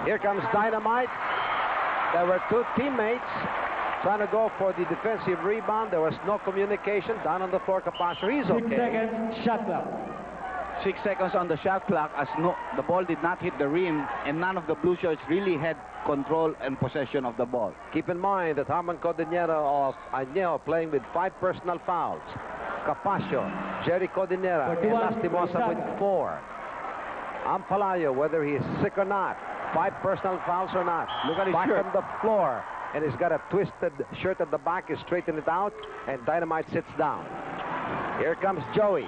Here comes Dynamite. There were 2 teammates trying to go for the defensive rebound. There was no communication. Down on the floor, Capascio. He's okay. 6 seconds, shot clock. 6 seconds on the shot clock as the ball did not hit the rim, and none of the Blue Shirts really had control and possession of the ball. Keep in mind that Harmon Codinera of Anejo playing with 5 personal fouls. Capascio, Jerry Codinera, and Lastimosa with 4. Ampalayo, whether he's sick or not, 5 personal fouls or not. Look at his back shirt on the floor, and he's got a twisted shirt at the back. He straightened it out, and Dynamite sits down. Here comes Joey.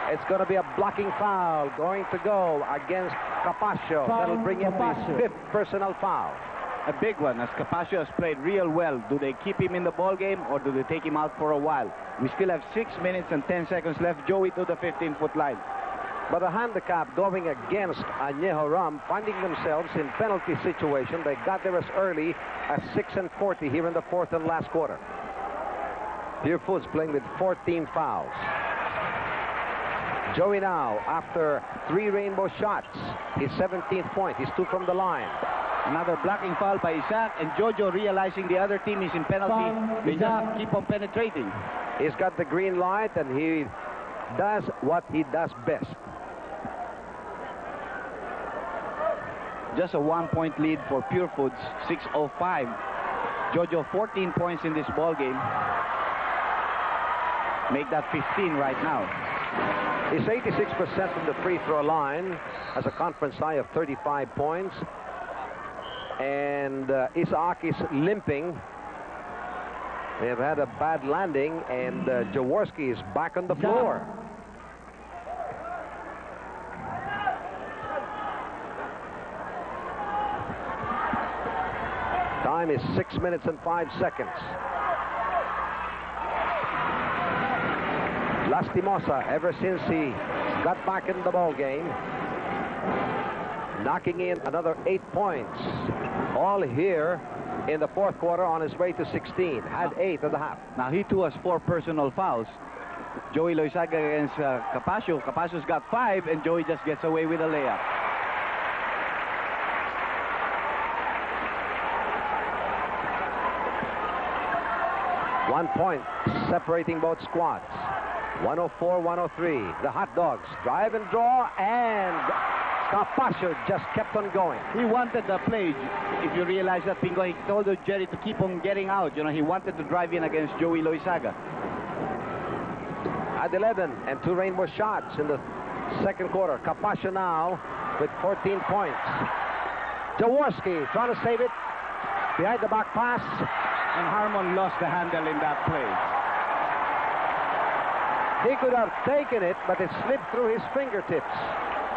It's going to be a blocking foul going to go against Capascio. That'll bring in his 5th personal foul. A big one, as Capascio has played real well. Do they keep him in the ball game or do they take him out for a while? We still have 6 minutes and 10 seconds left. Joey to the 15-foot line. But a handicap going against Anejo Ram, finding themselves in penalty situation. They got there as early as 6 and 40 here in the 4th and last quarter. Purefoods playing with 14 fouls. Joey now, after 3 rainbow shots, his 17th point. He's 2 from the line. Another blocking foul by Isaac, and Jojo realizing the other team is in penalty. They just keep on penetrating. He's got the green light, and he does what he does best. Just a 1-point lead for Purefoods, 6:05. Jojo 14 points in this ball game. Make that 15 right now. He's 86% from the free throw line, has a conference high of 35 points. And Isaac is limping. They have had a bad landing, and Jaworski is back on the floor. Time is 6 minutes and 5 seconds. Lastimosa, ever since he got back in the ball game, knocking in another 8 points. All here in the fourth quarter on his way to 16. Had 8 at the half. Now he too has 4 personal fouls. Joey Loizaga against Capasio. Capasio's got 5, and Joey just gets away with a layup. One point separating both squads. 104-103. The Hot Dogs drive and draw, and Capasio just kept on going. He wanted the play. If you realize that, Pingo, he told Jerry to keep on getting out. You know, he wanted to drive in against Joey Loizaga. At 11 and 2 rainbow shots in the second quarter. Capasio now with 14 points. Jaworski trying to save it. Behind the back pass. And Harmon lost the handle in that play. He could have taken it, but it slipped through his fingertips.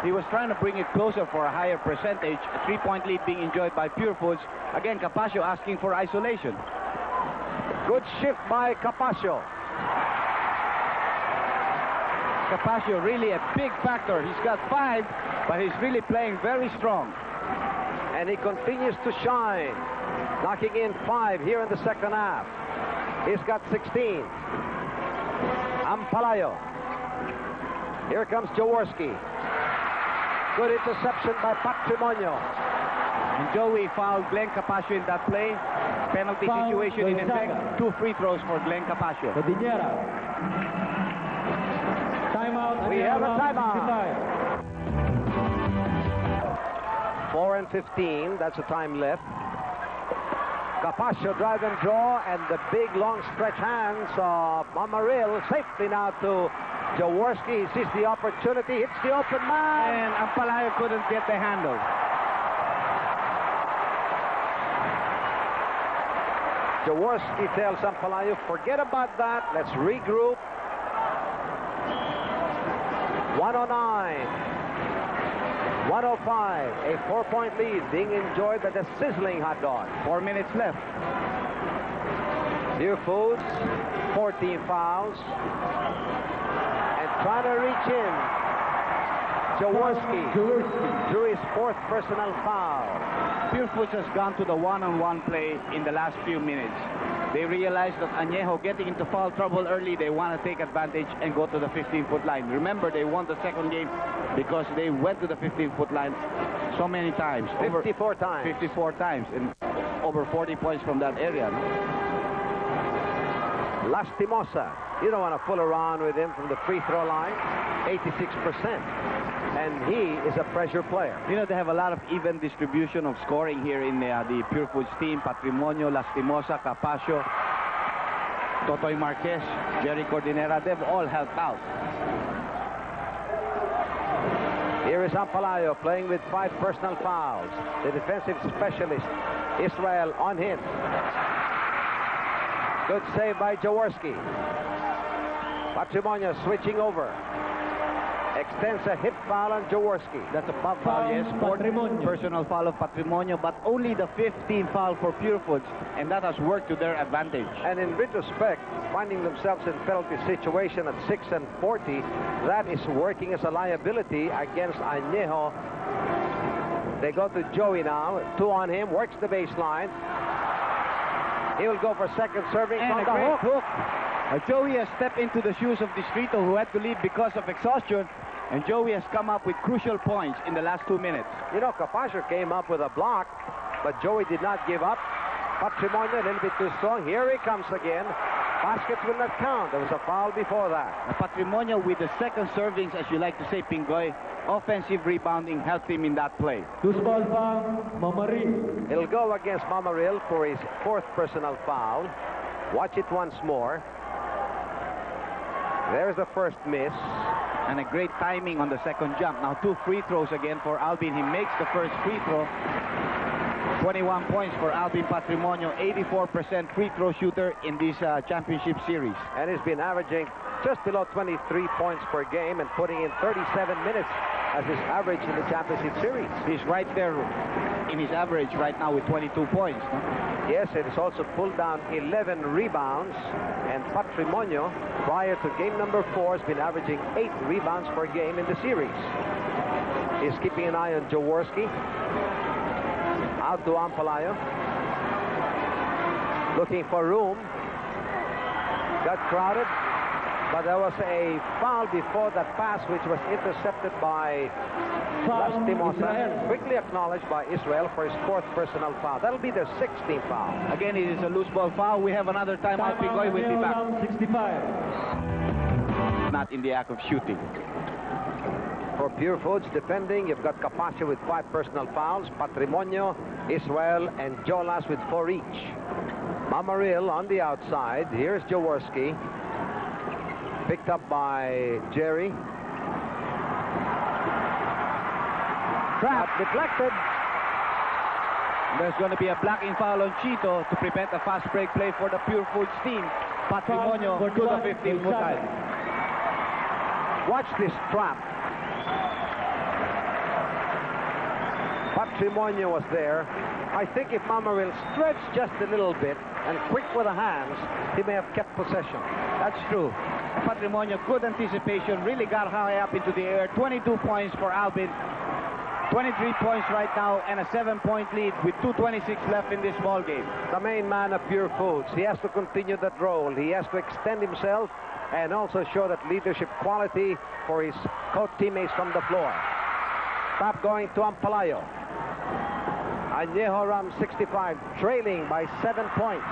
He was trying to bring it closer for a higher percentage. A 3-point lead being enjoyed by Purefoods. Again, Capasio asking for isolation. Good shift by Capasio. Capasio really a big factor. He's got 5, but he's really playing very strong. And he continues to shine. Knocking in 5 here in the second half. He's got 16. Ampalayo. Here comes Jaworski. Good interception by Patrimonio. And Joey fouled Glenn Capasio in that play. Penalty situation in effect. 2 free throws for Glenn Capasio. Timeout. We have a timeout. 4 and 15. That's the time left. Capasio drive and draw, and the big long stretch hands of Mamaril. Safely now to Jaworski. He sees the opportunity, hits the open man. And Ampalayo couldn't get the handle. Jaworski tells Ampalayo, forget about that. Let's regroup. 109. 105, a 4-point lead being enjoyed by the sizzling Hot Dog. 4 minutes left. Purefoods, 14 fouls. And trying to reach in. Jaworski drew his 4th personal foul. Purefoods has gone to the one-on-one play in the last few minutes. They realized that Anejo getting into foul trouble early. They want to take advantage and go to the 15-foot line. Remember, they won the second game because they went to the 15-foot line so many times. 54 times. 54 times. And over 40 points from that area. No? Lastimosa. You don't want to fool around with him from the free throw line. 86%. And he is a pressure player. You know, they have a lot of even distribution of scoring here in the Purefoods team. Patrimonio, Lastimosa, Capasio, Totoy Marquez, Jerry Cordinera, they've all helped out. Here is Ampalayo playing with 5 personal fouls. The defensive specialist, Israel, on him. Good save by Jaworski. Patrimonio switching over. Extends a hip foul on Jaworski. That's a pop foul, yes. Personal foul of Patrimonio, but only the 15th foul for Purefoods, and that has worked to their advantage. And in retrospect, finding themselves in penalty situation at 6 and 40, that is working as a liability against Anejo. They go to Joey now. 2 on him, works the baseline. He will go for second serving on the hook. Joey has stepped into the shoes of Distrito, who had to leave because of exhaustion, and Joey has come up with crucial points in the last 2 minutes. You know, Capasio came up with a block, but Joey did not give up. Patrimonio a little bit too strong. Here he comes again. Baskets will not count. There was a foul before that. Patrimonio with the second servings, as you like to say, Pingoy. Offensive rebounding helped him in that play. Two-ball foul, Mamaril. It'll go against Mamaril for his 4th personal foul. Watch it once more. There's the first miss. And a great timing on the second jump. Now 2 free throws again for Alvin. He makes the first free throw. 21 points for Alvin Patrimonio. 84% free throw shooter in this championship series. And he's been averaging just below 23 points per game and putting in 37 minutes as his average in the championship series. He's right there in his average right now with 22 points. No? Yes, it has also pulled down 11 rebounds, and Patrimonio, prior to game number 4, has been averaging 8 rebounds per game in the series. He's keeping an eye on Jaworski. Out to Ampalayo. Looking for room. Got crowded, but there was a foul before that pass, which was intercepted by Lastimosa, quickly acknowledged by Israel for his 4th personal foul. That'll be their 16th foul. Again, it is a loose ball foul. We have another timeout. Pingoy will be back. 65. Not in the act of shooting. For Purefoods defending, you've got Capaccio with 5 personal fouls, Patrimonio, Israel, and Jolas with 4 each. Mamaril on the outside. Here's Jaworski. Picked up by Jerry. Trap deflected. There's going to be a blocking foul on Chito to prevent a fast break play for the Purefoods team. Patrimonio to the 15-foot line. Watch this trap. Patrimonio was there. I think if Mamaril stretched just a little bit and quick with the hands, he may have kept possession. That's true. Patrimonio, good anticipation, really got high up into the air. 22 points for Alvin. 23 points right now and a 7-point lead with 2:26 left in this ball game. The main man of Purefoods. He has to continue that role. He has to extend himself and also show that leadership quality for his co-teammates from the floor. Tap going to Ampalayo. Anejo Ram 65, trailing by 7 points.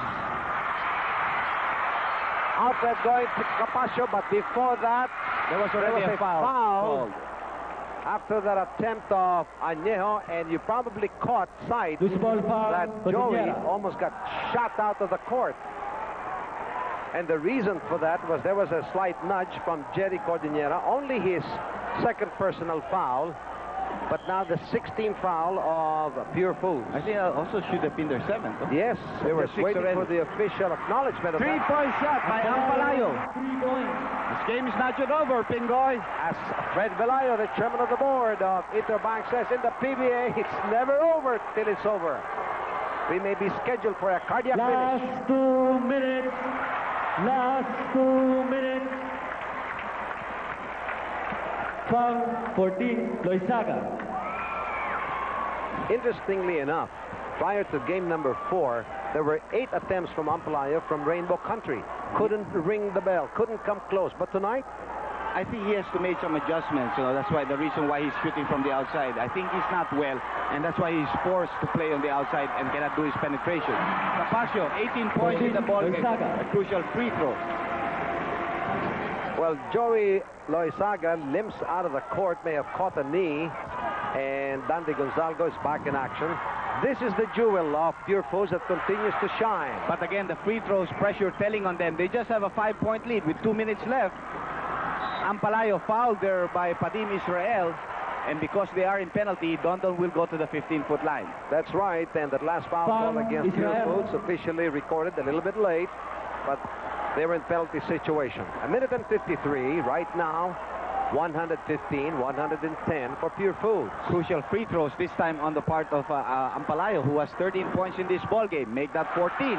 Outlet going to Capaccio, but before that, there was already a foul. After that attempt of Anejo, and you probably caught sight that Joey almost got shot out of the court. And the reason for that was there was a slight nudge from Jerry Cordillera, only his 2nd personal foul. But now the 16th foul of Purefoods. I think also should have been their 7th. Huh? Yes, they were waiting for the official acknowledgement of that. 3-point shot by Ampalayo. This game is not yet over, Pingoy. As Fred Velayo, the chairman of the board of Interbank, says in the PBA, it's never over till it's over. We may be scheduled for a cardiac finish. Last 2 minutes. Last 2 minutes. Foul 14, Loizaga. Interestingly enough, prior to game number 4, there were 8 attempts from Ampalayo from Rainbow Country. Couldn't ring the bell, couldn't come close. But tonight, I think he has to make some adjustments. You know, that's why the reason why he's shooting from the outside. I think he's not well, and that's why he's forced to play on the outside and cannot do his penetration. Capaccio, 18 points in the ball game. A crucial free throw. well, Joey Loizaga limps out of the court, may have caught a knee, and Dandy Gonzalgo is back in action. This is the jewel of Purefoods that continues to shine. But again, the free throws, pressure telling on them. They just have a 5-point lead with 2 minutes left. Ampalayo fouled there by Padim Israel, and because they are in penalty, Dondon will go to the 15-foot line. That's right, and that last foul call against Purefoods officially recorded a little bit late, but they were in penalty situation. 1:53 right now. 115, 110 for Purefoods. Crucial free throws this time on the part of Ampalayo, who has 13 points in this ball game. Make that 14.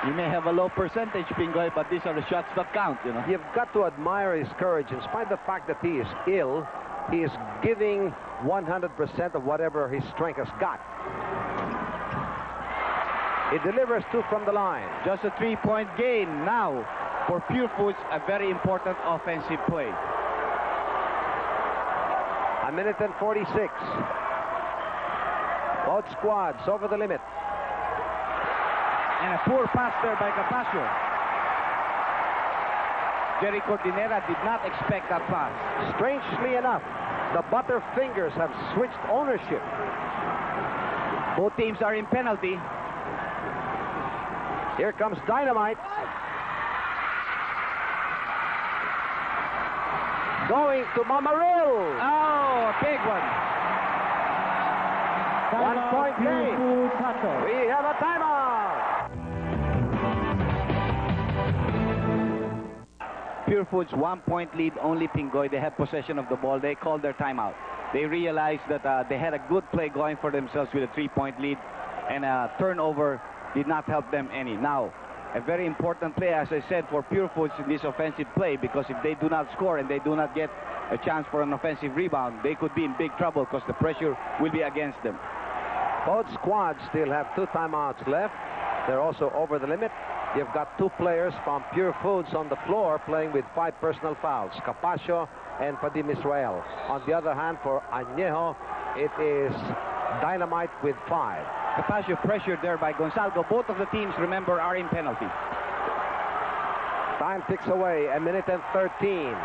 You may have a low percentage, Pingoy, but these are the shots that count, you know. You've got to admire his courage. In spite of the fact that he is ill, he is giving 100% of whatever his strength has got. He delivers 2 from the line. Just a 3-point gain now for Purefoods, a very important offensive play. 1:46. Both squads over the limit. And a poor pass there by Capaccio. Jerry Cordillera did not expect that pass. Strangely enough, the Butterfingers have switched ownership. Both teams are in penalty. Here comes Dynamite. Going to Mamaril. Oh, a big one. 1-point game. We have a timeout. Purefoods 1-point lead only, Pingoy. They have possession of the ball. They called their timeout. They realized that they had a good play going for themselves with a 3-point lead, and a turnover did not help them any. Now, a very important play, as I said, for Purefoods in this offensive play, because if they do not score and they do not get a chance for an offensive rebound, they could be in big trouble because the pressure will be against them. Both squads still have 2 timeouts left. They're also over the limit. You've got 2 players from Purefoods on the floor playing with 5 personal fouls, Capascio and Padim Israel. On the other hand, for Anejo, it is Dynamite with 5. Capascio pressured there by Gonzalgo. Both of the teams, remember, are in penalty. Time ticks away, 1:13.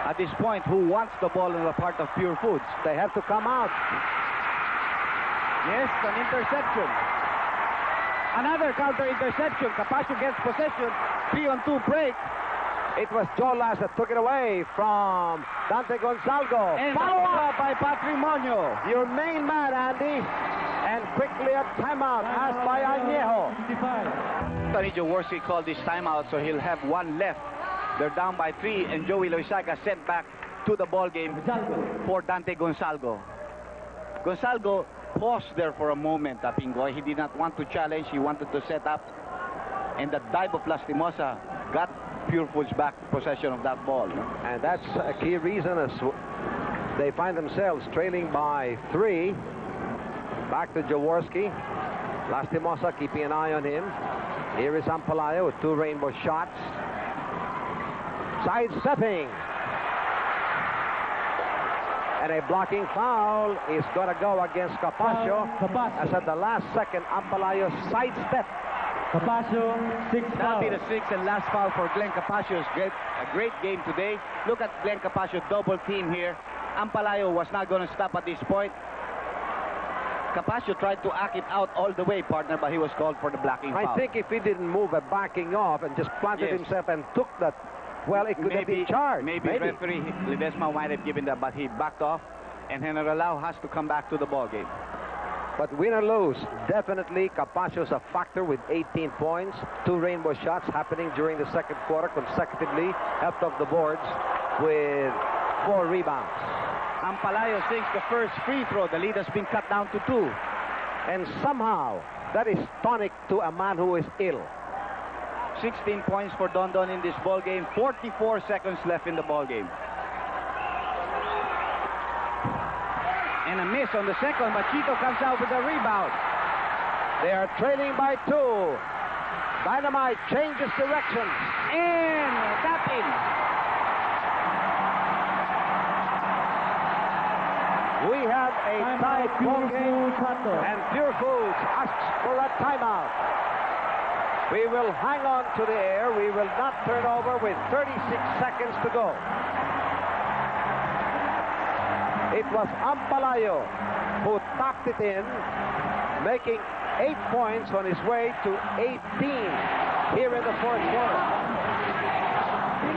At this point, who wants the ball in the part of Purefoods? They have to come out. Yes, an interception. Another counter interception. Capascio gets possession. 3-on-2 break. It was Jolas that took it away from Dante Gonzalgo. And follow up by Patrimonio. Your main man, Andy. And quickly a timeout asked by Anejo. Tony Jaworski called this timeout, so he'll have 1 left. They're down by 3, and Joey Loizaga sent back to the ball game for Dante Gonzalgo. Gonzalgo paused there for a moment, Pingoy. He did not want to challenge. He wanted to set up. And the dive of Lastimosa got Purefoods back possession of that ball. And that's a key reason as they find themselves trailing by 3. Back to Jaworski. Lastimosa keeping an eye on him. Here is Ampalayo with 2 rainbow shots. Sidestepping. And a blocking foul is going to go against Capascio. As at the last second, Ampalayo sidestepped. Capascio, 6 foul. That'll be the 6th and last foul for Glenn Capascio. A great game today. Look at Glenn Capascio double team here. Ampalayo was not going to stop at this point. Capascio tried to act it out all the way, partner, but he was called for the blocking foul. I think if he didn't move a backing off and just planted himself and took that, well, it could have been charged. Maybe referee Ledesma might have given that, but he backed off, and General Lau has to come back to the ball game. But win or lose, definitely Capaccio's a factor with 18 points. 2 rainbow shots happening during the second quarter consecutively. Helped off the boards with 4 rebounds. Ampalayo sinks the first free throw. The lead has been cut down to 2. And somehow, that is tonic to a man who is ill. 16 points for Don Don in this ball game. 44 seconds left in the ball game. And a miss on the second, but Chito comes out with a rebound. They are trailing by 2. Dynamite changes directions. And tap in. We have a tied ball game, and Purefoods asks for a timeout. We will hang on to the air. We will not turn over with 36 seconds to go. It was Ampalayo who tapped it in, making 8 points on his way to 18 here in the fourth quarter.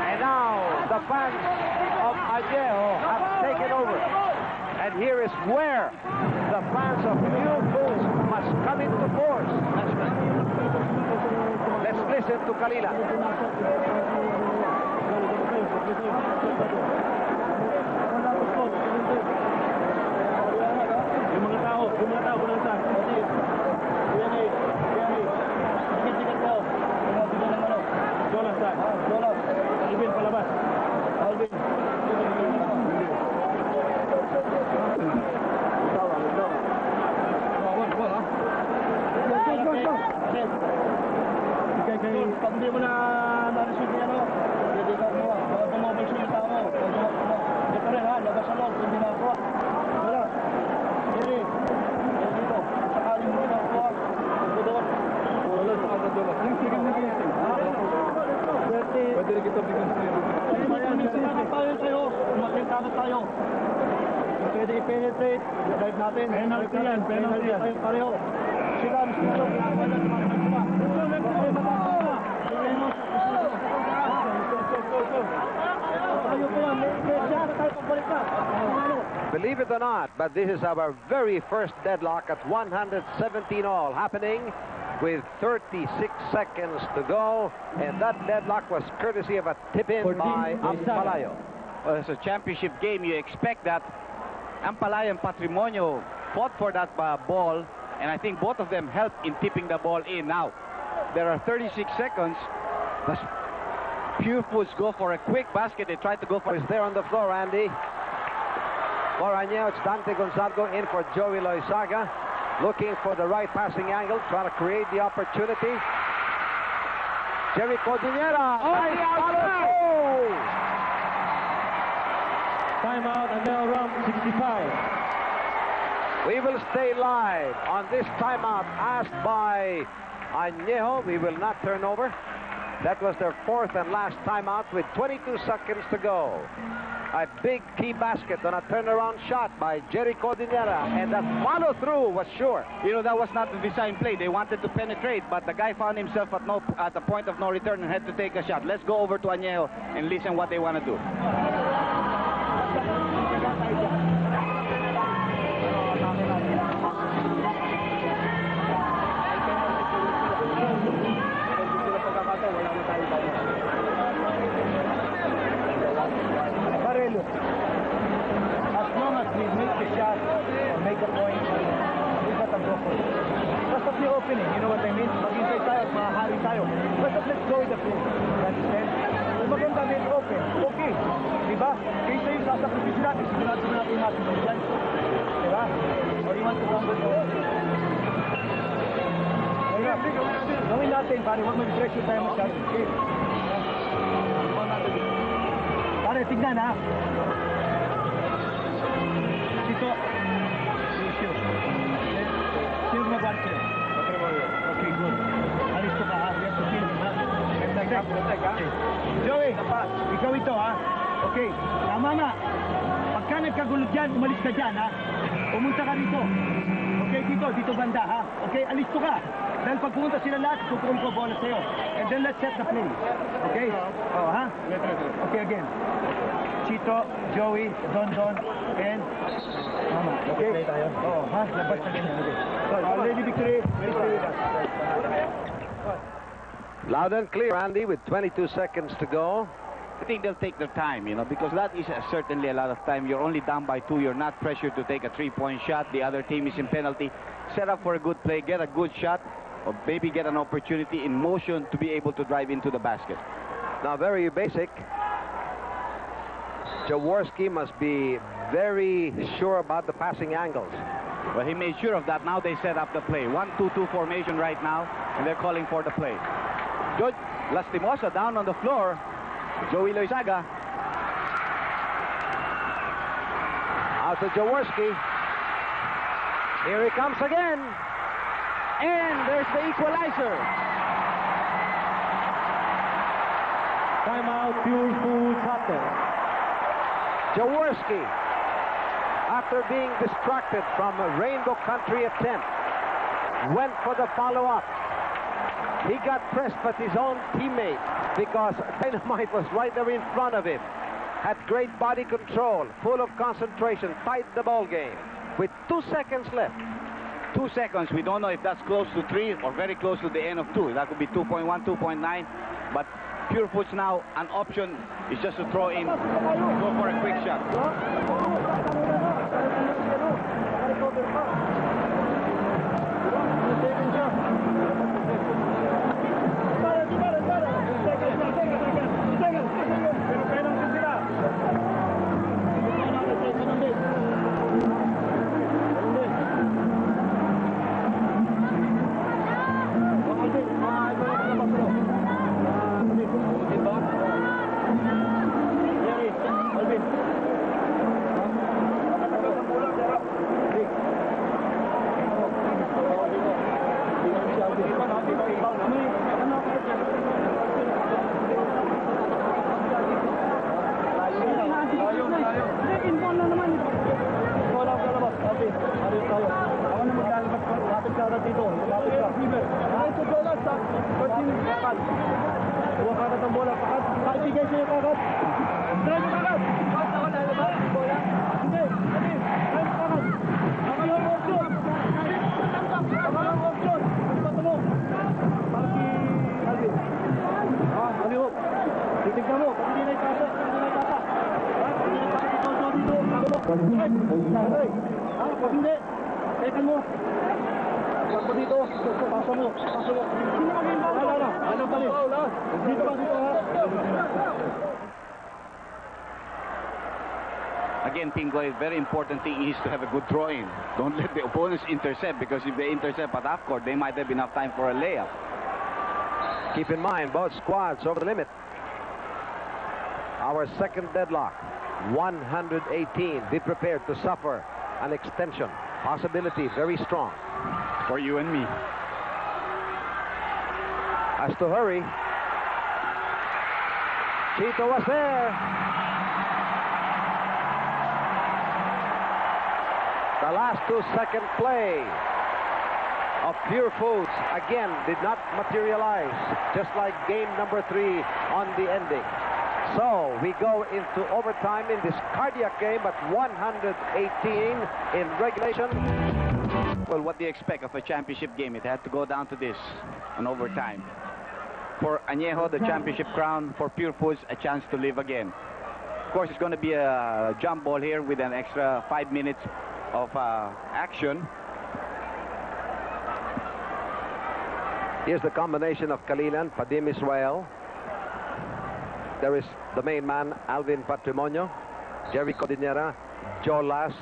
And now the fans of Anejo have taken over. And here is where the fans of Purefoods must come into force. Let's listen to Kalila. Pag hindi mo na narisip niya, no? Hindi ka kumuha. Pag tumobal siya yung tao mo. Ito rin, ha? Labas sa loob. Hindi na ako. Wala. Hindi. Dito. Sakaling mo na ako. Ito doon. Wala sa agad doon. Sige na kayo. Pwede rin kita bigyan sa iyo. Minsan tayo sa'yo. Makita na tayo. Pwede i-penetrate. Drive natin. Penalty yan. Penalty yan. Pareho. Sila. Believe it or not, but this is our very first deadlock at 117 all, happening with 36 seconds to go, and that deadlock was courtesy of a tip-in by Ampalayo. Well, it's a championship game. You expect that. Ampalaya and Patrimonio fought for that ball, and I think both of them helped in tipping the ball in. Now, there are 36 seconds. The Purefoods go for a quick basket. They try to go for Is there on the floor, Andy. For Anejo, it's Dante Gonzalgo in for Joey Loizaga. Looking for the right passing angle, trying to create the opportunity. Jerry Cordillera. Nice follow-through. Timeout, and now round 65. We will stay live on this timeout asked by Anejo. We will not turn over. That was their fourth and last timeout with 22 seconds to go. A big key basket on a turnaround shot by Jerry Cordillera, and that follow-through was sure. You know, that was not the design play. They wanted to penetrate, but the guy found himself at the point of no return and had to take a shot. Let's go over to Anejo and listen what they want to do. As long as we make the shot or make a point, we got a go for it. Basta be opening, you know what I mean? Maghintay tayo at mahahari tayo. Basta let's go with the flow. Understand? Kung maganda din open, okay. Diba? Kaysa yung sasakripisyo natin, sigurado natin natin dyan. Diba? Or you want to come with the gawin natin, pare, huwag mag-pressure tayo masyado. Okay. Pare, tignan ha. Dito. Sino mag-1 Okay, good. Alis ko ka ha. Yes, okay. Okay. Joey, ikaw ito ha. Okay, tama nga. Pagka nagkagulo dyan, umalis ka dyan ha. Pumunta ka rito. Okay, dito banda ha. Okay, alis ko ka. Dahil pag pumunta sila lahat, tutukoy ko bola sa'yo. And then let's set the play. Okay? Oh, ha? Okay, again. Chito, Joey, Don, and Mama. Okay? Oh, ha? Labas na ganyan. Okay. So, Lady Victory, please stay with us. Loud and clear, Andy, with 22 seconds to go. I think they'll take their time, you know, because that is certainly a lot of time. You're only down by 2. You're not pressured to take a 3-point shot. The other team is in penalty. Set up for a good play, get a good shot, or maybe get an opportunity in motion to be able to drive into the basket. Now, very basic. Jaworski must be very sure about the passing angles. Well, he made sure of that. Now they set up the play. 1-2-2 formation right now, and they're calling for the play. George Lastimosa down on the floor. Joey Loizaga. Out to Jaworski. Here he comes again. And there's the equalizer. Timeout, Purefoods Hotel. Jaworski, after being distracted from a Rainbow Country attempt, went for the follow-up. He got pressed by his own teammate because Dynamite was right there in front of him. Had great body control, full of concentration, tied the ball game with 2 seconds left. 2 seconds. We don't know if that's close to 3 or very close to the end of 2. That could be 2.1, 2.9. But Purefoods now, an option is just to throw in, go for a quick shot. Ay! Hindi! Teka mo! Pagpo dito! Paso mo! Paso mo! Ano pa rin? Dito ba? Dito ha? Again, Pingoy, very important thing is to have a good throw-in. Don't let the opponents intercept, because if they intercept at half court, they might have enough time for a layup. Keep in mind, both squads over the limit. Our second deadlock, 118. Be prepared to suffer an extension. Possibility very strong. For you and me. Has to hurry. Chito was there. The last 2-second play of Purefoods again did not materialize, just like game number 3 on the ending. So we go into overtime in this cardiac game at 118 in regulation. Well, what do you expect of a championship game? It had to go down to this, an overtime. For Anejo, the championship crown. For Purefoods, a chance to live again. Of course, it's going to be a jump ball here with an extra 5 minutes of action. Here's the combination of Kalilan, Padim Israel. There is the main man, Alvin Patrimonio, Jerry Codinera, Joe Las,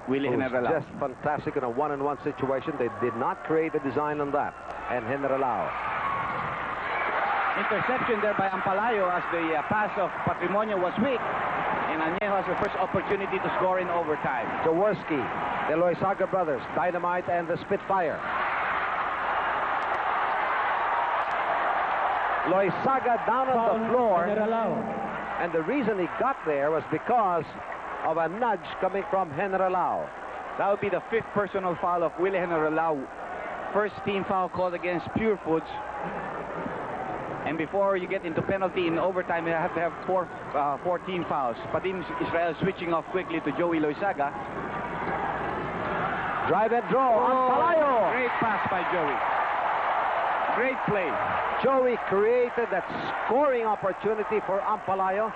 Willie Generalao. Just fantastic in a one-on-one situation. They did not create a design on that. And Generalao. Interception there by Ampalayo as the pass of Patrimonio was weak. And Anejo has the first opportunity to score in overtime. Jaworski, the Loizaga brothers, Dynamite and the Spitfire. Loizaga down on the floor. And the reason he got there was because of a nudge coming from Generalao. That would be the 5th personal foul of Willie Generalao. First team foul called against Purefoods. And before you get into penalty in overtime, you have to have 14 fouls. Padim Israel switching off quickly to Joey Loizaga. Drive and draw. Ampalayo. Great pass by Joey. Great play. Joey created that scoring opportunity for Ampalayo.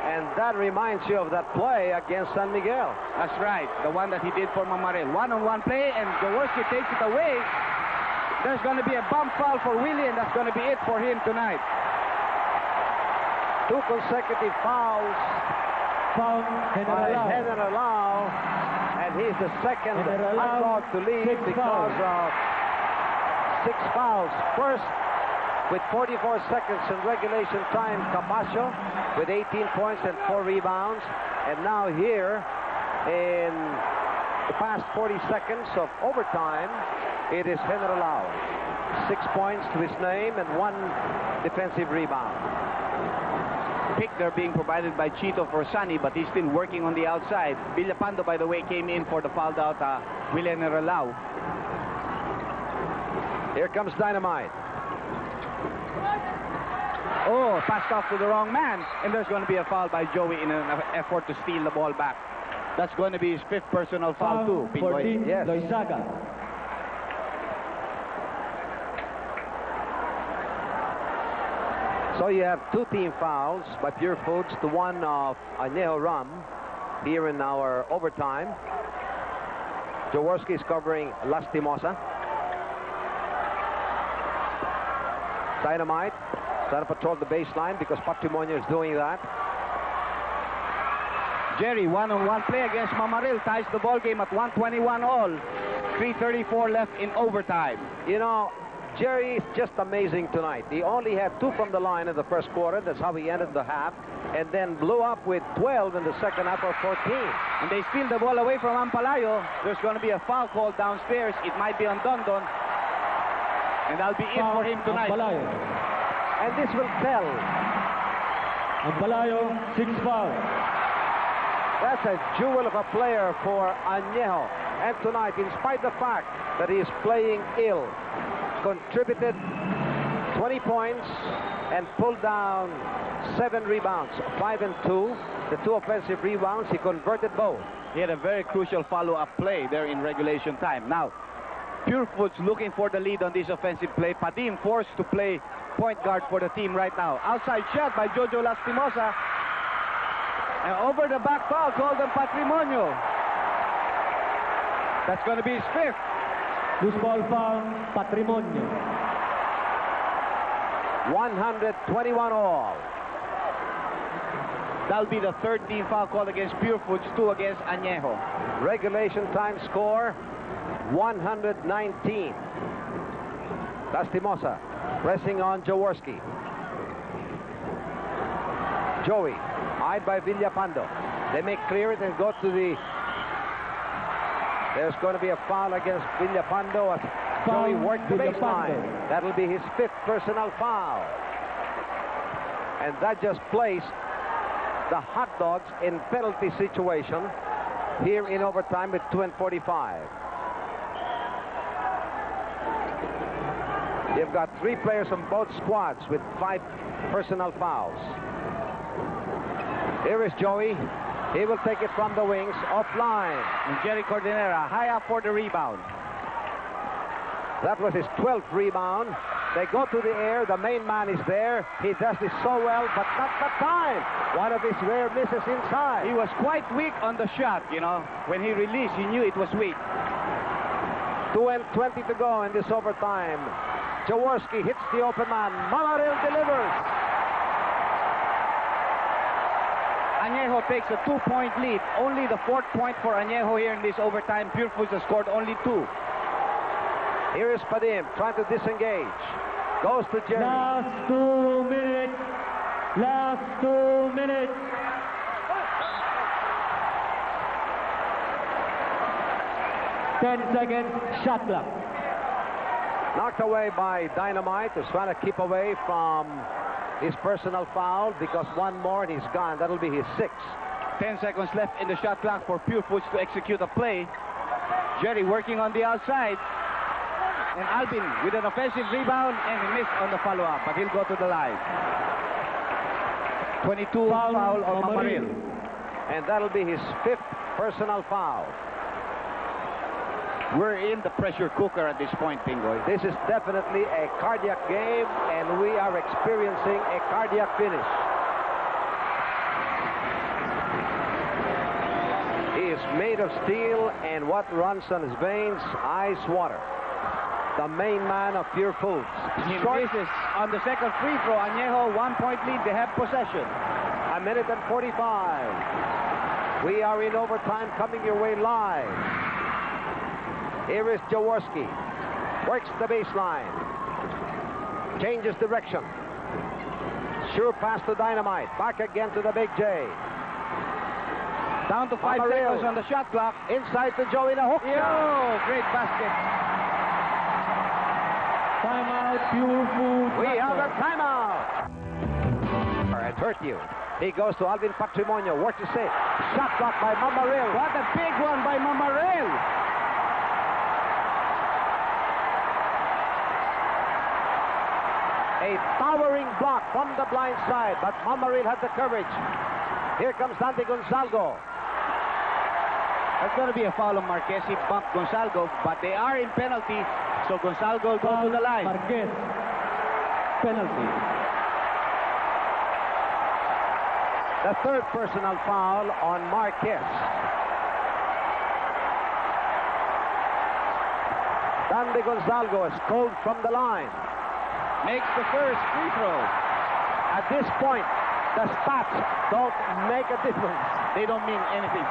And that reminds you of that play against San Miguel. That's right. The one that he did for Mamarel. One-on-one play, and Jaworski takes it away. There's going to be a bump foul for Willie, and that's going to be it for him tonight. 2 consecutive fouls by Generalao, and he's the second underdog to lead because of 6 fouls. First, with 44 seconds in regulation time, Capasio with 18 points and 4 rebounds, and now here in the past 40 seconds of overtime, it is Generalao. 6 points to his name and 1 defensive rebound. Pick there being provided by Chito for Sunny, but he's still working on the outside. Villapando, by the way, came in for the fouled out Willie Generalao. Here comes Dynamite. Oh, passed off to the wrong man, and there's going to be a foul by Joey in an effort to steal the ball back. That's going to be his 5th personal foul too. 14, yes. Loizaga. So you have 2 team fouls by Purefoods to 1 of Anejo Ram here in our overtime. Jaworski is covering Lastimosa. Dynamite trying to patrol the baseline because Patrimonio is doing that. Jerry, one-on-one play against Mamaril, ties the ball game at 121 all. 3:34 left in overtime. You know, Jerry is just amazing tonight. He only had 2 from the line in the first quarter. That's how he ended the half. And then blew up with 12 in the second half of 14. And they steal the ball away from Ampalayo. There's going to be a foul called downstairs. It might be on Dondon. And that'll be it for him tonight. Ampalayo. And this will tell. Ampalayo, 6 fouls. That's a jewel of a player for Anejo. And tonight, in spite of the fact that he is playing ill, contributed 20 points and pulled down 7 rebounds, 5 and 2. The 2 offensive rebounds, he converted both. He had a very crucial follow-up play there in regulation time. Now, Purefoods looking for the lead on this offensive play. Padim forced to play point guard for the team right now. Outside shot by Jojo Lastimosa. And over the back foul called on Patrimonio. That's going to be his fifth. Loose ball foul, Patrimonio. 121 all. That'll be the third team foul called against Purefoods, 2 against Anejo. Regulation time score, 119. Lastimosa pressing on Jaworski. Joey, eyed by Villapando. They may clear it and go to the... There's going to be a foul against Villapando as Joey worked the baseline. That'll be his 5th personal foul. And that just placed the Hot Dogs in penalty situation here in overtime with 2:45. You've got 3 players from both squads with 5 personal fouls. Here is Joey. He will take it from the wings, offline. And Jerry Cordinera high up for the rebound. That was his 12th rebound. They go to the air. The main man is there. He does this so well, but not the time. One of his rare misses inside. He was quite weak on the shot, you know. When he released, he knew it was weak. 2:20 to go in this overtime. Jaworski hits the open man. Mamaril delivers. Anejo takes a 2-point lead. Only the 4th point for Anejo here in this overtime. Purefoods has scored only 2. Here is Padim trying to disengage. Goes to Jerry. Last 2 minutes. Last 2 minutes. Ten seconds, shot clock. Knocked away by Dynamite, who's trying to keep away from his personal foul because one more and he's gone. That'll be his 6th. 10 seconds left in the shot clock for Purefoods to execute a play. Jerry working on the outside. And Alvin with an offensive rebound, and he missed on the follow-up, but he'll go to the line. 22 foul on Mamaril. And that'll be his 5th personal foul. We're in the pressure cooker at this point, Pingoy. This is definitely a cardiac game, and we are experiencing a cardiac finish. He is made of steel, and what runs on his veins? Ice water. The main man of Purefoods. He misses on the second free throw. Anejo, 1-point lead. They have possession. 1:45. We are in overtime, coming your way live. Here is Jaworski. Works the baseline. Changes direction. Sure pass to Dynamite. Back again to the Big J. Down to 5 seconds on the shot clock. Inside to Joey in a hook. Yo, great basket. Timeout, Purefoods. We have a timeout. It hurt you. He goes to Alvin Patrimonio. What to say? Shot block by Mamaril. What a big one by Mamaril. A towering block from the blind side, but Mamaril had the courage. Here comes Dante Gonzalgo. That's going to be a foul on Marquez. He bumped Gonzalgo, but they are in penalty, so Gonzalgo will go to the line. Marquez. Penalty. The 3rd personal foul on Marquez. Dante Gonzalgo is called from the line. Makes the first free throw. At this point, the stats don't make a difference. They don't mean anything.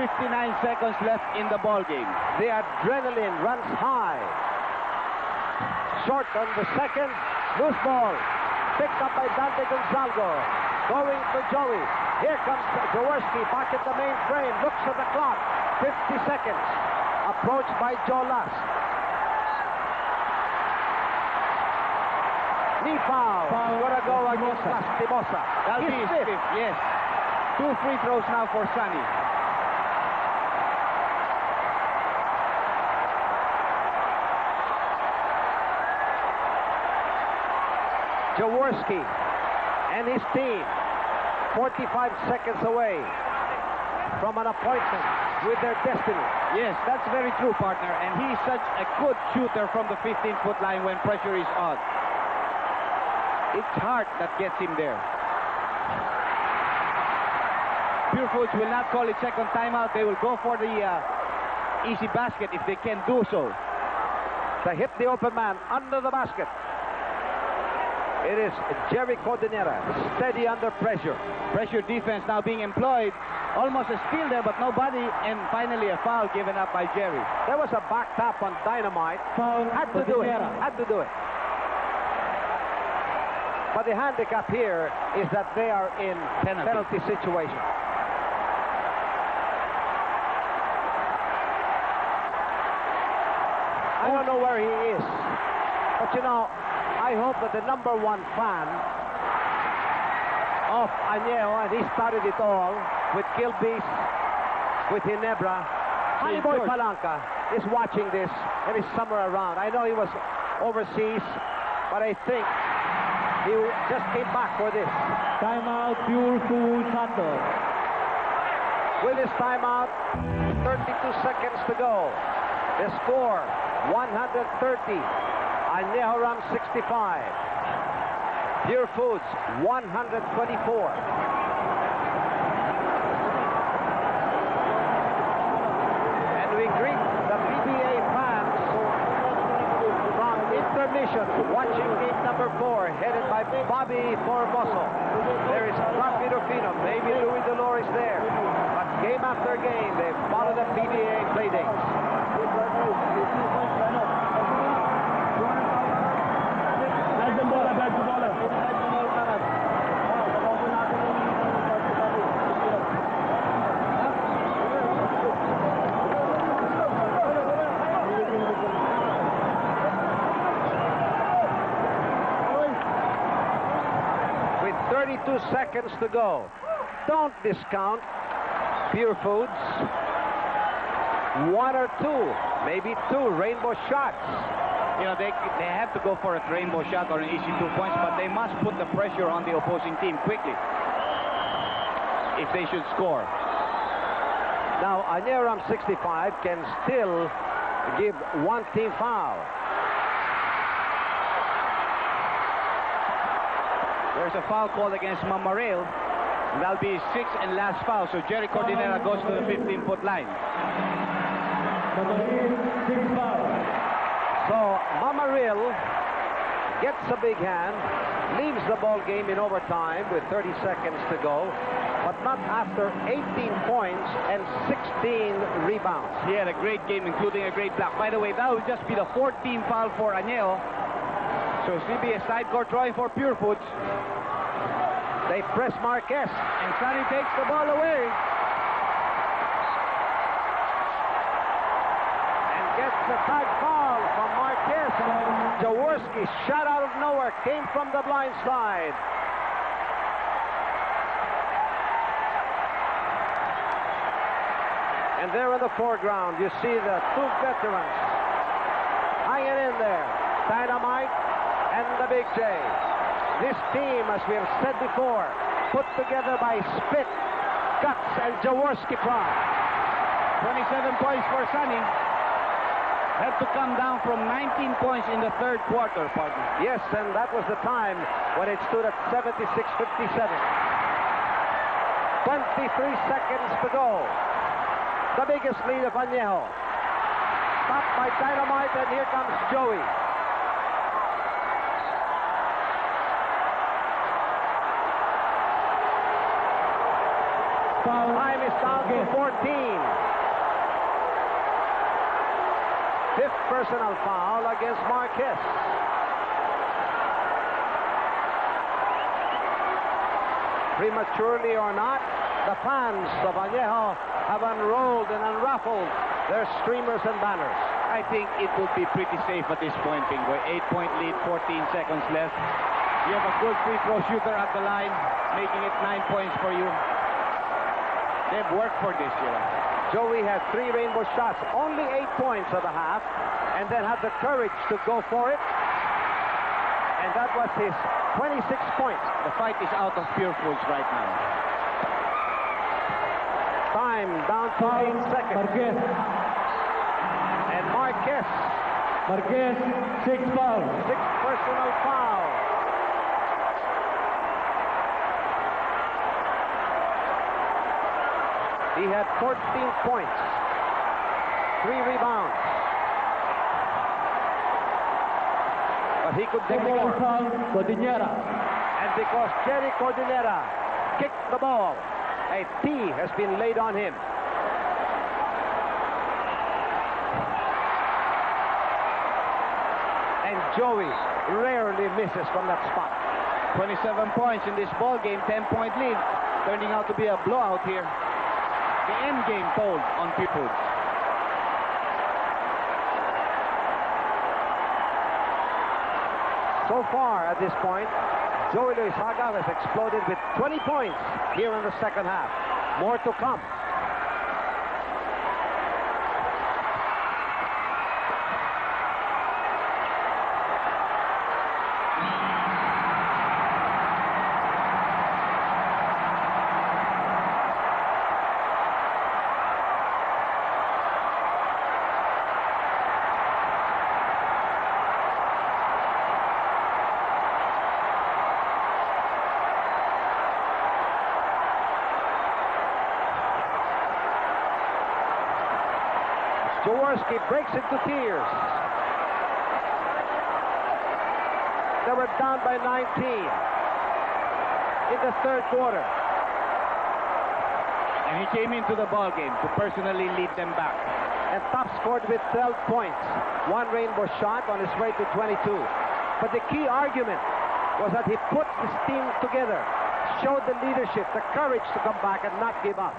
59 seconds left in the ball game. The adrenaline runs high. Short on the second. Loose ball. Picked up by Dante Gonzalgo. Going to Joey. Here comes Jaworski back at the main frame. Looks at the clock. 50 seconds. Approached by Joe Last. Knee foul. Gonna go against Lastimosa. That'll be his 5th. Yes. 2 free throws now for Sonny. Jaworski and his team 45 seconds away from an appointment with their destiny. Yes, that's very true, partner. And he's such a good shooter from the 15-foot line when pressure is on. It's heart that gets him there. Purefoods will not call it second timeout. They will go for the easy basket if they can do so. To hit the open man under the basket. It is Jerry Cordinera, steady under pressure. Pressure defense now being employed. Almost a steal there, but nobody. And finally a foul given up by Jerry. There was a back tap on Dynamite. Foul. Had to do it. Had to do it. But the handicap here is that they are in penalty situation. I don't know where he is. But you know, I hope that the #1 fan of Anejo, and he started it all with Gilbis, with Ginebra, Haliboy Palanca is watching this and is somewhere around. I know he was overseas, but I think he just came back for this. Timeout, Purefoods hot dog. With his timeout, 32 seconds to go. The score, 130. Anejo Ram 65. Purefoods 124. And we greet the PBA fans from intermission watching game number 4 headed by Bobby Formoso. There is Rafi Rufino, maybe Louis Dolores there. But game after game they follow the PBA playdates. With 32 seconds to go. Don't discount Purefoods. 1 or 2, maybe 2 rainbow shots. You know, they have to go for a rainbow shot or an easy 2 points, but they must put the pressure on the opposing team quickly if they should score. Now, Anejo Ram 65 can still give 1 team foul. There's a foul called against Mamaril. That'll be his 6th and last foul, so Jerry Cordinera goes to the 15-foot line. So Mamaril gets a big hand, leaves the ball game in overtime with 30 seconds to go, but not after 18 points and 16 rebounds. He had a great game, including a great block. By the way, that will just be the 14th foul for Anejo. So it's going to be a side court drawing for Purefoods. They press Marquez. And Sonny takes the ball away. Gets the tag foul from Marquez. Jaworski, shot out of nowhere, came from the blind side. And there in the foreground, you see the 2 veterans hanging in there. Dynamite and the Big J. This team, as we have said before, put together by Spit, Guts, and Jaworski pride. 27 points for Sonny. Had to come down from 19 points in the 3rd quarter, partner. Yes, and that was the time when it stood at 76-57. 23 seconds to go. The biggest lead of Anejo. Stopped by Dynamite, and here comes Joey. Time is down to 14. 5th personal foul against Marquez. Prematurely or not, the fans of Anejo have unrolled and unruffled their streamers and banners. I think it would be pretty safe at this point, Pingo. 8-point lead, 14 seconds left. You have a good free throw shooter at the line, making it 9 points for you. They've worked for this, you know. Joey had 3 rainbow shots, only 8 points of the half, and then had the courage to go for it. And that was his 26 points. The fight is out of Purefoods right now. Time down to 8 seconds. Marquez. And Marquez. Marquez, 6 foul. 6th personal foul. He had 14 points, 3 rebounds. But he could take more. And because Jerry Cordillera kicked the ball, a tee has been laid on him. And Joey rarely misses from that spot. 27 points in this ball game, 10-point lead, turning out to be a blowout here. The end game told on Purefoods. So far at this point, Joey Luisaga has exploded with 20 points here in the second half. More to come. Jaworski breaks into tears. They were down by 19 in the third quarter. And he came into the ball game to personally lead them back. And top scored with 12 points. 1 rainbow shot on his way to 22. But the key argument was that he put his team together, showed the leadership, the courage to come back and not give up.